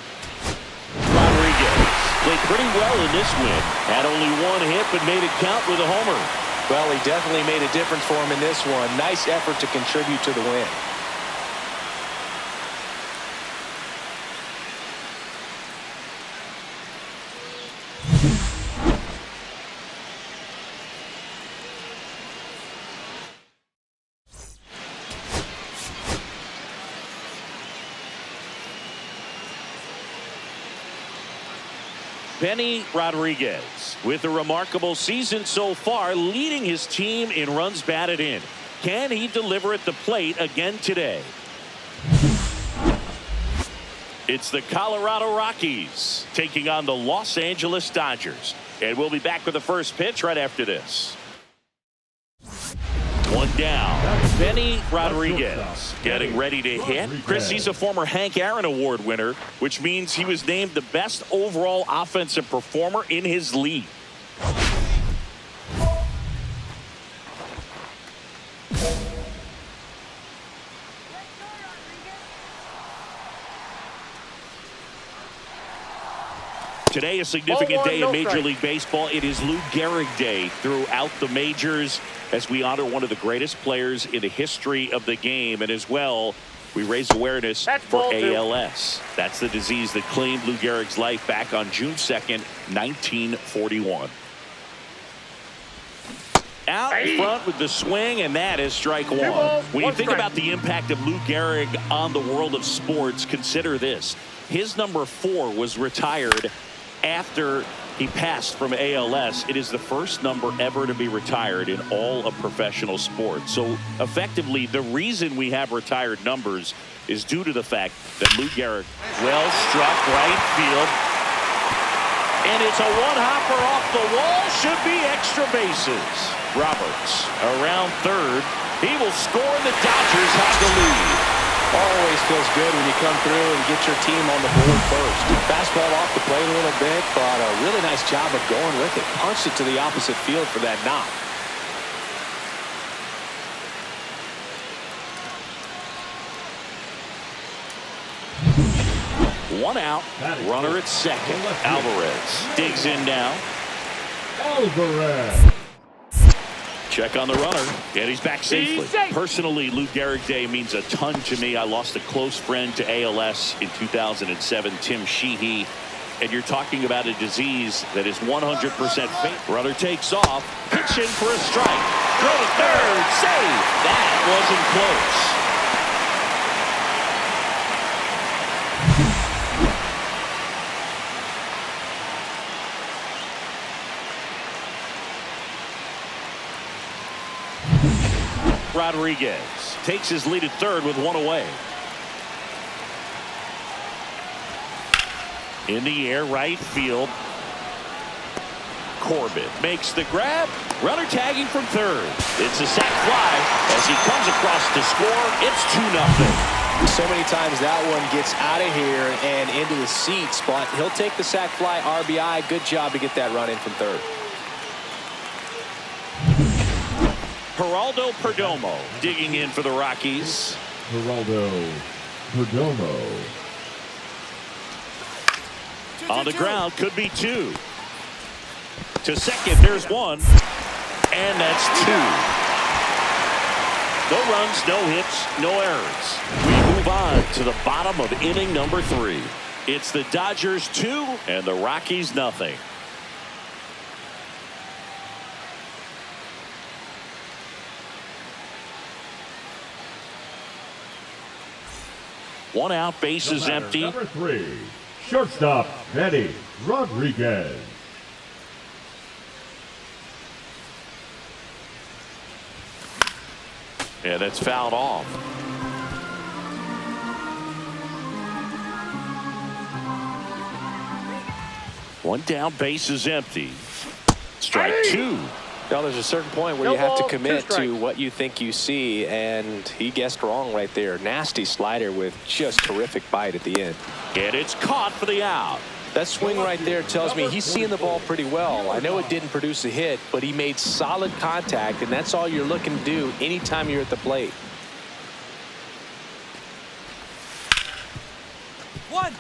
Rodriguez played pretty well in this win. Had only 1 hit, but made it count with a homer. Well, he definitely made a difference for him in this one. Nice effort to contribute to the win. Benny Rodriguez with a remarkable season so far, leading his team in runs batted in. Can he deliver at the plate again today? It's the Colorado Rockies taking on the Los Angeles Dodgers. And we'll be back with the first pitch right after this. 1 down. Benny Rodriguez getting ready to hit. Chris, he's a former Hank Aaron Award winner, which means he was named the best overall offensive performer in his league. Today, a significant day in Major League Baseball. It is Lou Gehrig Day throughout the majors as we honor one of the greatest players in the history of the game. And as well, we raise awareness for ALS. That's the disease that claimed Lou Gehrig's life back on June 2nd, 1941. Out in front with the swing, and that is strike 1. When you think about the impact of Lou Gehrig on the world of sports, consider this. His number 4 was retired after he passed from ALS. It is the first number ever to be retired in all of professional sports. So effectively, the reason we have retired numbers is due to the fact that Lou Gehrig, well struck right field. And it's a one-hopper off the wall. Should be extra bases. Roberts around third. He will score, and the Dodgers have the lead. Always feels good when you come through and get your team on the board first. Fastball off the plate a little bit, but a really nice job of going with it. Punched it to the opposite field for that knock. One out, runner at second. Alvarez digs in now. Alvarez. Check on the runner, and he's back safely. Personally, Lou Gehrig Day means a ton to me. I lost a close friend to ALS in 2007, Tim Sheehy. And you're talking about a disease that is 100% fatal. Runner takes off, pitch in for a strike. Throw to third, save. That wasn't close. Rodriguez takes his lead at third with one away. In the air, right field. Corbett makes the grab. Runner tagging from third. It's a sac fly as he comes across to score. It's 2-0. So many times that one gets out of here and into the seats, but he'll take the sac fly RBI. Good job to get that run in from third. Geraldo Perdomo digging in for the Rockies. Geraldo Perdomo. On the ground, could be two. To second, there's one. And that's two. No runs, no hits, no errors. We move on to the bottom of inning number 3. It's the Dodgers 2 and the Rockies nothing. One out, bases empty. Number 3, shortstop Eddie Rodriguez. And it's fouled off. One down, bases empty. Strike 2. Well, there's a certain point where you have to commit to what you think you see, and he guessed wrong right there. Nasty slider with just terrific bite at the end. And it's caught for the out. That swing right there tells me he's seeing the ball pretty well. I know it didn't produce a hit, but he made solid contact, and that's all you're looking to do anytime you're at the plate. One.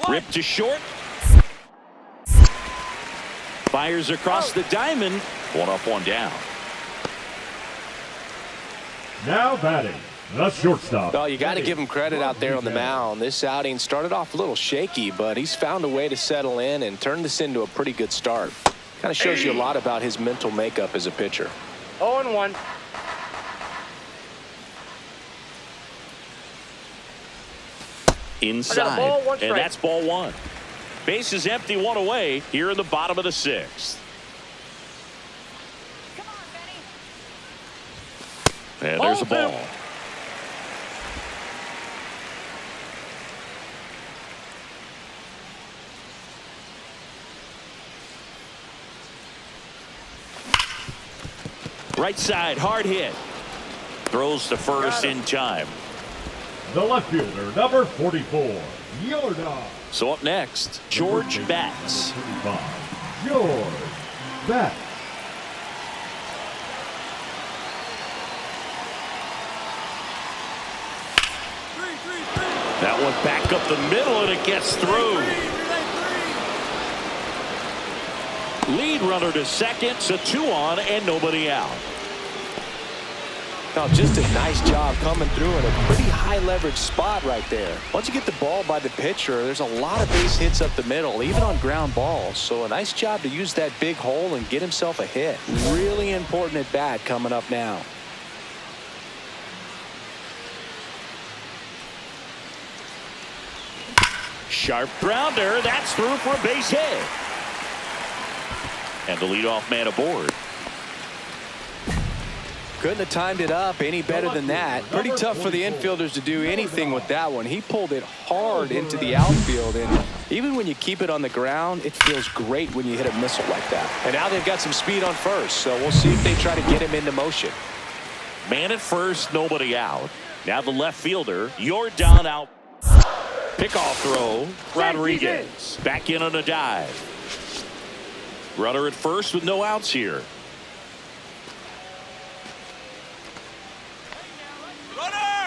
Ripped to short. Fires across the diamond. One up, one down. Now batting, the shortstop. Well, you got to give him credit out there on the mound. This outing started off a little shaky, but he's found a way to settle in and turn this into a pretty good start. Kind of shows you a lot about his mental makeup as a pitcher. 0-1. Inside, ball, one strike. and that's ball 1. Bases empty, one away here in the bottom of the 6th. And there's a ball. Right side, hard hit. Throws to first in time. The left fielder, number 44, Yorda. So up next, George Batts. George Batts. That one back up the middle, and it gets through. Lead runner to second, so 2 on and nobody out. Now, just a nice job coming through in a pretty high leverage spot right there. Once you get the ball by the pitcher, there's a lot of base hits up the middle, even on ground balls. So a nice job to use that big hole and get himself a hit. Really important at bat coming up now. Sharp grounder, that's through for a base hit. And the leadoff man aboard. Couldn't have timed it up any better than that. Pretty tough for the infielders to do anything with that one. He pulled it hard into the outfield, and even when you keep it on the ground, it feels great when you hit a missile like that. And now they've got some speed on first, so we'll see if they try to get him into motion. Man at first, nobody out. Now the left fielder, you're down out. Pickoff throw, Rodriguez back in on a dive. Runner at first with no outs here.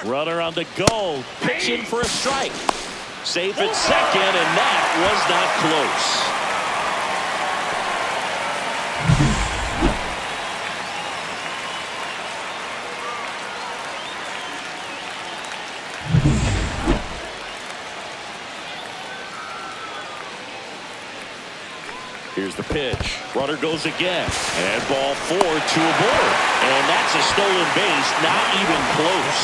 Runner on the go, pitching for a strike. Safe at second, and that was not close. Here's the pitch. Runner goes again. And ball 4, 2 aboard. And that's a stolen base, not even close.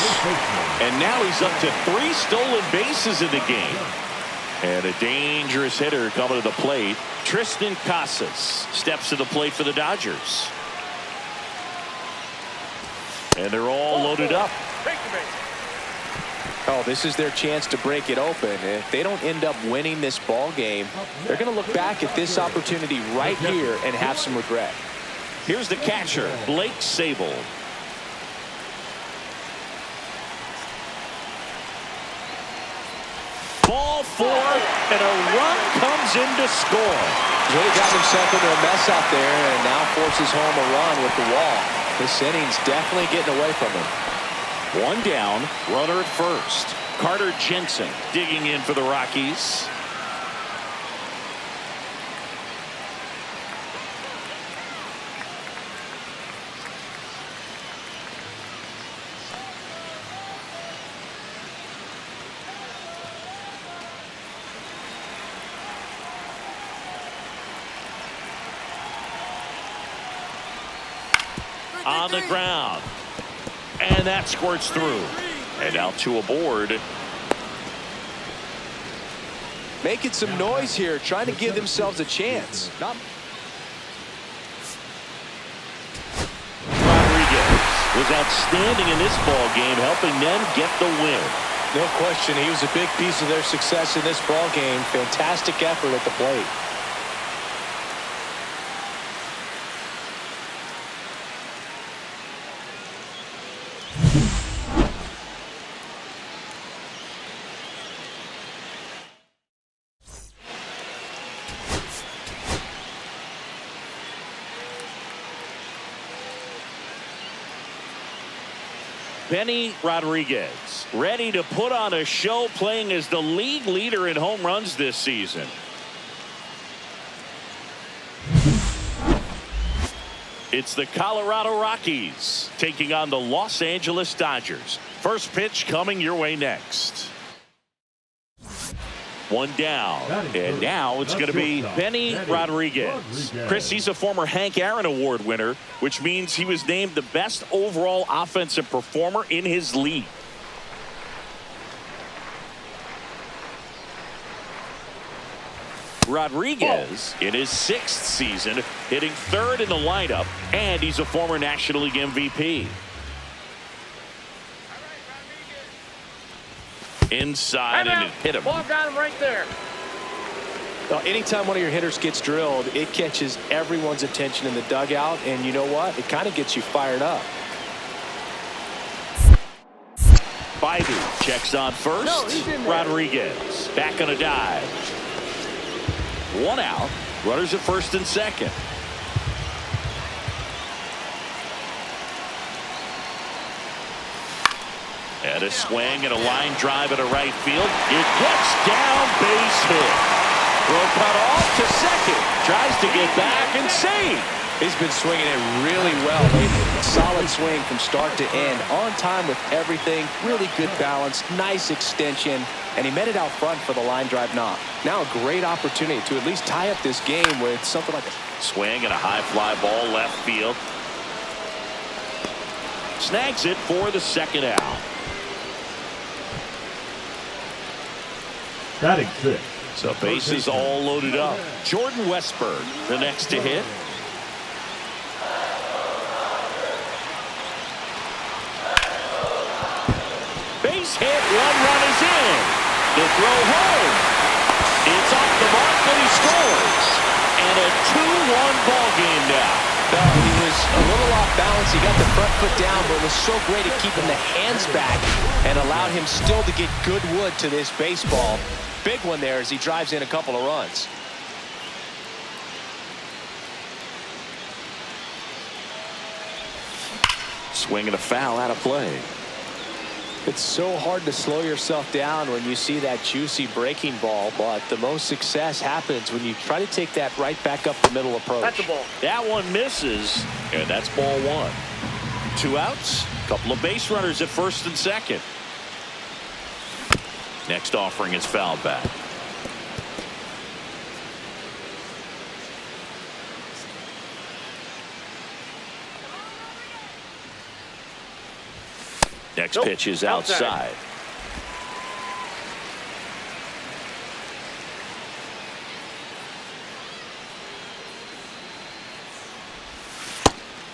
And now he's up to 3 stolen bases in the game. And a dangerous hitter coming to the plate. Tristan Casas steps to the plate for the Dodgers. And they're all loaded up. Oh, this is their chance to break it open. If they don't end up winning this ball game, they're going to look back at this opportunity right here and have some regret. Here's the catcher, Blake Sable. Ball four, and a run comes in to score. Really got himself into a mess out there and now forces home a run with the wall. This inning's definitely getting away from him. One down, runner at first. Carter Jensen digging in for the Rockies. On the ground. And that squirts through. And out to a board. Making some noise here, trying to give themselves a chance. Rodriguez was outstanding in this ball game, helping them get the win. No question, he was a big piece of their success in this ball game. Fantastic effort at the plate. Benny Rodriguez ready to put on a show, playing as the league leader in home runs this season. It's the Colorado Rockies taking on the Los Angeles Dodgers. First pitch coming your way next. One down, and now it's going to be Benny Rodriguez. Chris, he's a former Hank Aaron Award winner, which means he was named the best overall offensive performer in his league. Rodriguez in his 6th season, hitting 3rd in the lineup, and he's a former National League MVP. Inside and it hit him. Ball got him right there. Well, anytime one of your hitters gets drilled, it catches everyone's attention in the dugout, and you know what? It kind of gets you fired up. Baidu checks on first. Rodriguez back on a dive. One out. Runners at first and second. And a swing and a line drive at a right field. It gets down, base hit. Throw cut off to second. Tries to get back and save. He's been swinging it really well lately. Solid swing from start to end. On time with everything. Really good balance. Nice extension. And he met it out front for the line drive knock. Now a great opportunity to at least tie up this game with something like a swing and a high fly ball left field. Snags it for the second out. Batting 6. So bases all loaded up. Jordan Westburg, the next to hit. Base hit, 1 run is in. The throw home. It's off the mark, and he scores. And a 2-1 ball game now. No, he was a little off balance. He got the front foot down, but it was so great at keeping the hands back and allowed him still to get good wood to this baseball. Big one there as he drives in a couple of runs. Swing and a foul out of play. It's so hard to slow yourself down when you see that juicy breaking ball, but the most success happens when you try to take that right back up the middle approach. That's the ball. That one misses, and that's ball 1. 2 outs, couple of base runners at first and second. Next offering is fouled back. Next pitch is outside.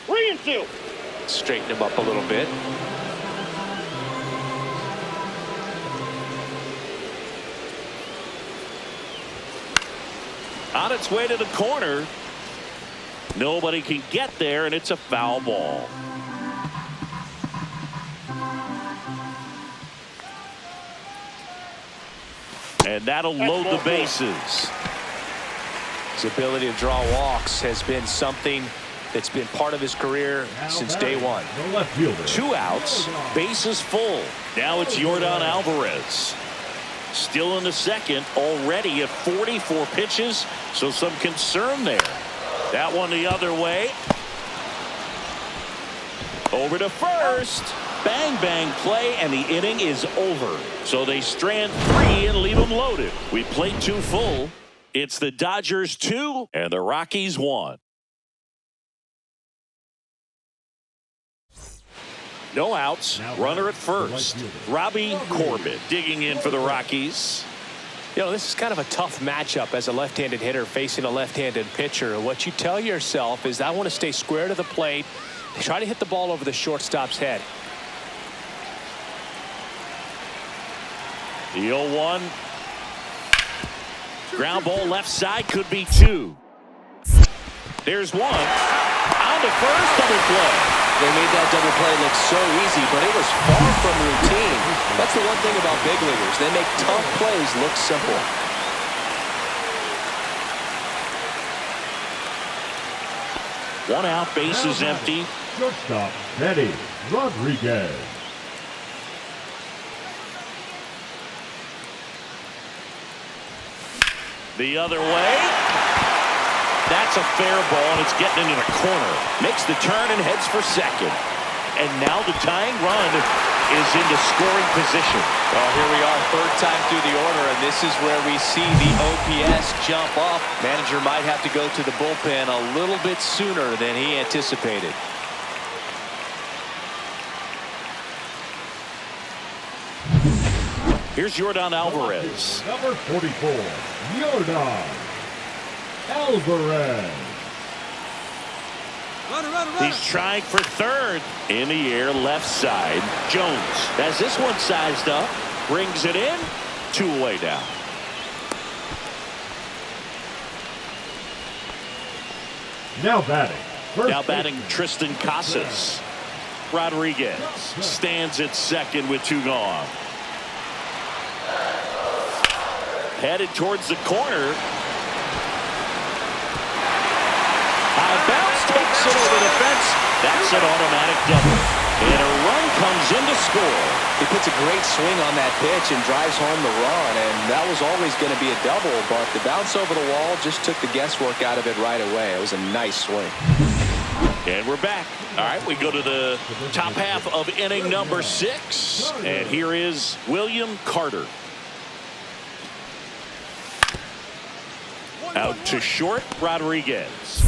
Three and two. Straighten him up a little bit. On its way to the corner. Nobody can get there, and it's a foul ball. And that'll load the bases. His ability to draw walks has been something that's been part of his career since day one. The left fielder. 2 outs, bases full. Now it's Yordan Alvarez. Still in the second, already at 44 pitches, so some concern there. That one the other way. Over to first. Bang, bang play, and the inning is over. So they strand 3 and leave them loaded. We played 2 full. It's the Dodgers 2 and the Rockies 1. No outs. Runner at first. Robbie Corbett digging in for the Rockies. You know, this is kind of a tough matchup as a left-handed hitter facing a left-handed pitcher. What you tell yourself is I want to stay square to the plate, try to hit the ball over the shortstop's head. The 0-1. Ground ball left side, could be 2. There's 1. On to first, double play. They made that double play look so easy, but it was far from routine. That's the one thing about big leaguers. They make tough plays look simple. One out, bases empty. Shortstop, Teddy Rodriguez. The other way. That's a fair ball, and it's getting into the corner. Makes the turn and heads for second. And now the tying run is into scoring position. Well, here we are, third time through the order, and this is where we see the OPS jump up. Manager might have to go to the bullpen a little bit sooner than he anticipated. Here's Yordan Alvarez. Number 44, Yordan Alvarez. He's trying for third. In the air, left side. Jones has this one sized up. Brings it in. 2 away now. Now batting. Now batting Tristan Casas. Rodriguez stands at second with 2 gone. Headed towards the corner. High bounce, takes it over the fence. That's an automatic double. And a run comes in to score. He puts a great swing on that pitch and drives home the run, and that was always going to be a double, but the bounce over the wall just took the guesswork out of it right away. It was a nice swing. And we're back. All right, we go to the top half of inning number 6. And here is William Carter. Out to short, Rodriguez.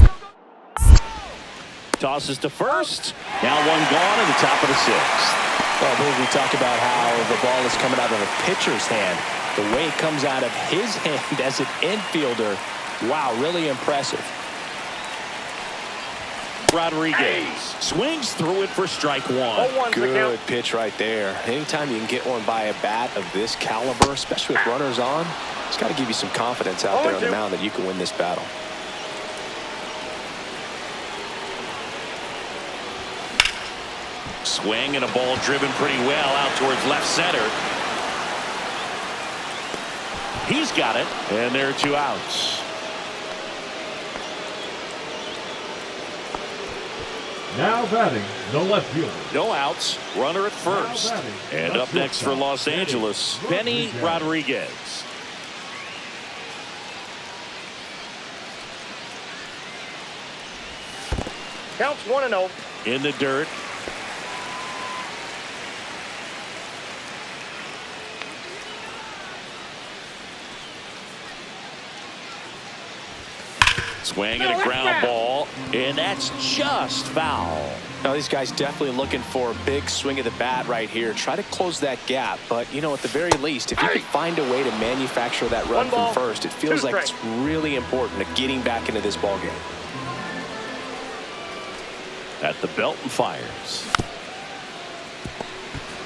Tosses to first. Now 1 gone in the top of the 6th. Well, I believe we talked about how the ball is coming out of a pitcher's hand. The way it comes out of his hand as an infielder, wow, really impressive. Rodriguez swings through it for strike 1. Good pitch right there. Anytime you can get one by a bat of this caliber, especially with runners on, it's got to give you some confidence out there on the mound that you can win this battle. Swing and a ball driven pretty well out towards left center. He's got it, and there are 2 outs. Now batting, the left fielder. No outs, runner at first. And up next for Los Angeles, Benny Rodriguez. Counts 1-0. In the dirt. Swing and a ground ball, and that's just foul. Now these guys definitely looking for a big swing of the bat right here. Try to close that gap, but you know, at the very least, if you can find a way to manufacture that run from first, it feels like it's really important to getting back into this ball game. At the belt and fires.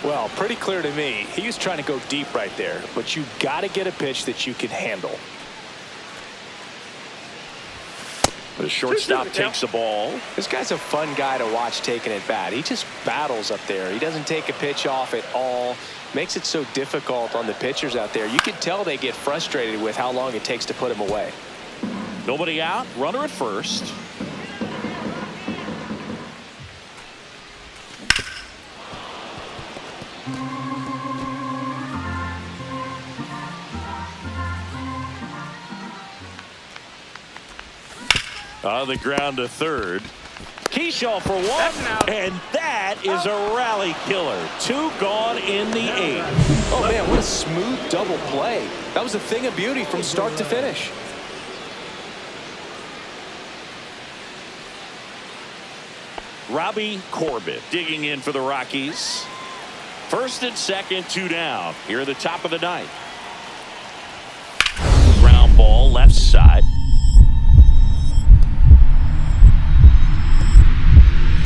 Well, pretty clear to me. He was trying to go deep right there, but you got to get a pitch that you can handle. The shortstop takes the ball. This guy's a fun guy to watch taking at bat. He just battles up there. He doesn't take a pitch off at all. Makes it so difficult on the pitchers out there. You can tell they get frustrated with how long it takes to put him away. Nobody out. Runner at first. On the ground to third. Keyshaw for one, and that is a rally killer. 2 gone in the 8th. Oh, man, what a smooth double play. That was a thing of beauty from start to finish. Robbie Corbett digging in for the Rockies. First and second, 2 down. Here at the top of the 9th. Ground ball left side.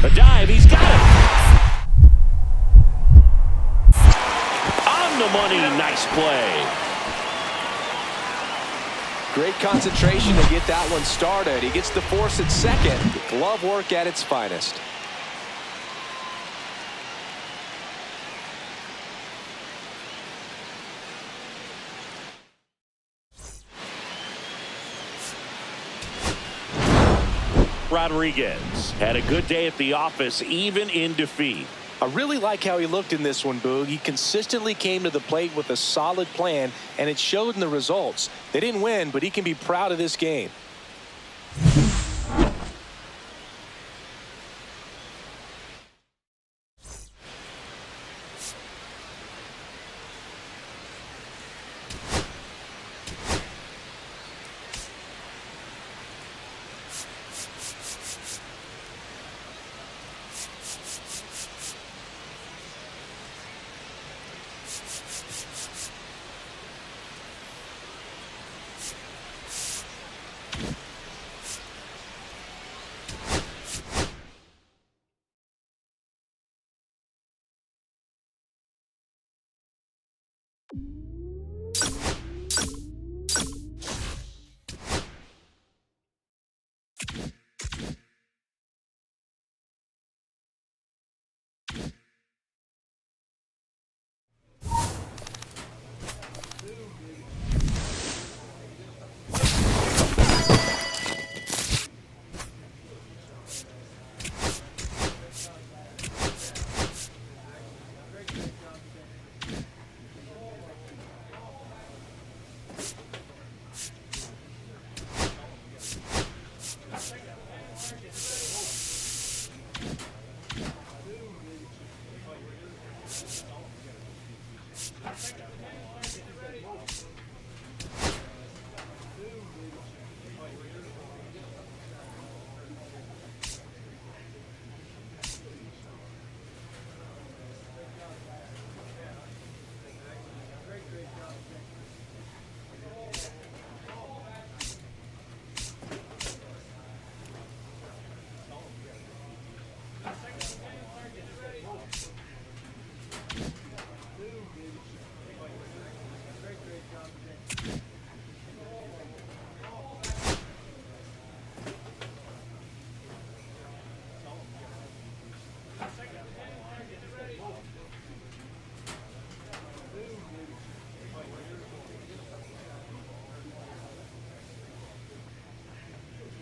A dive, he's got it. On the money, nice play. Great concentration to get that one started. He gets the force at second. Glove work at its finest. Rodriguez had a good day at the office, even in defeat. I really like how he looked in this one, Boog. He consistently came to the plate with a solid plan, and it showed in the results. They didn't win, but he can be proud of this game.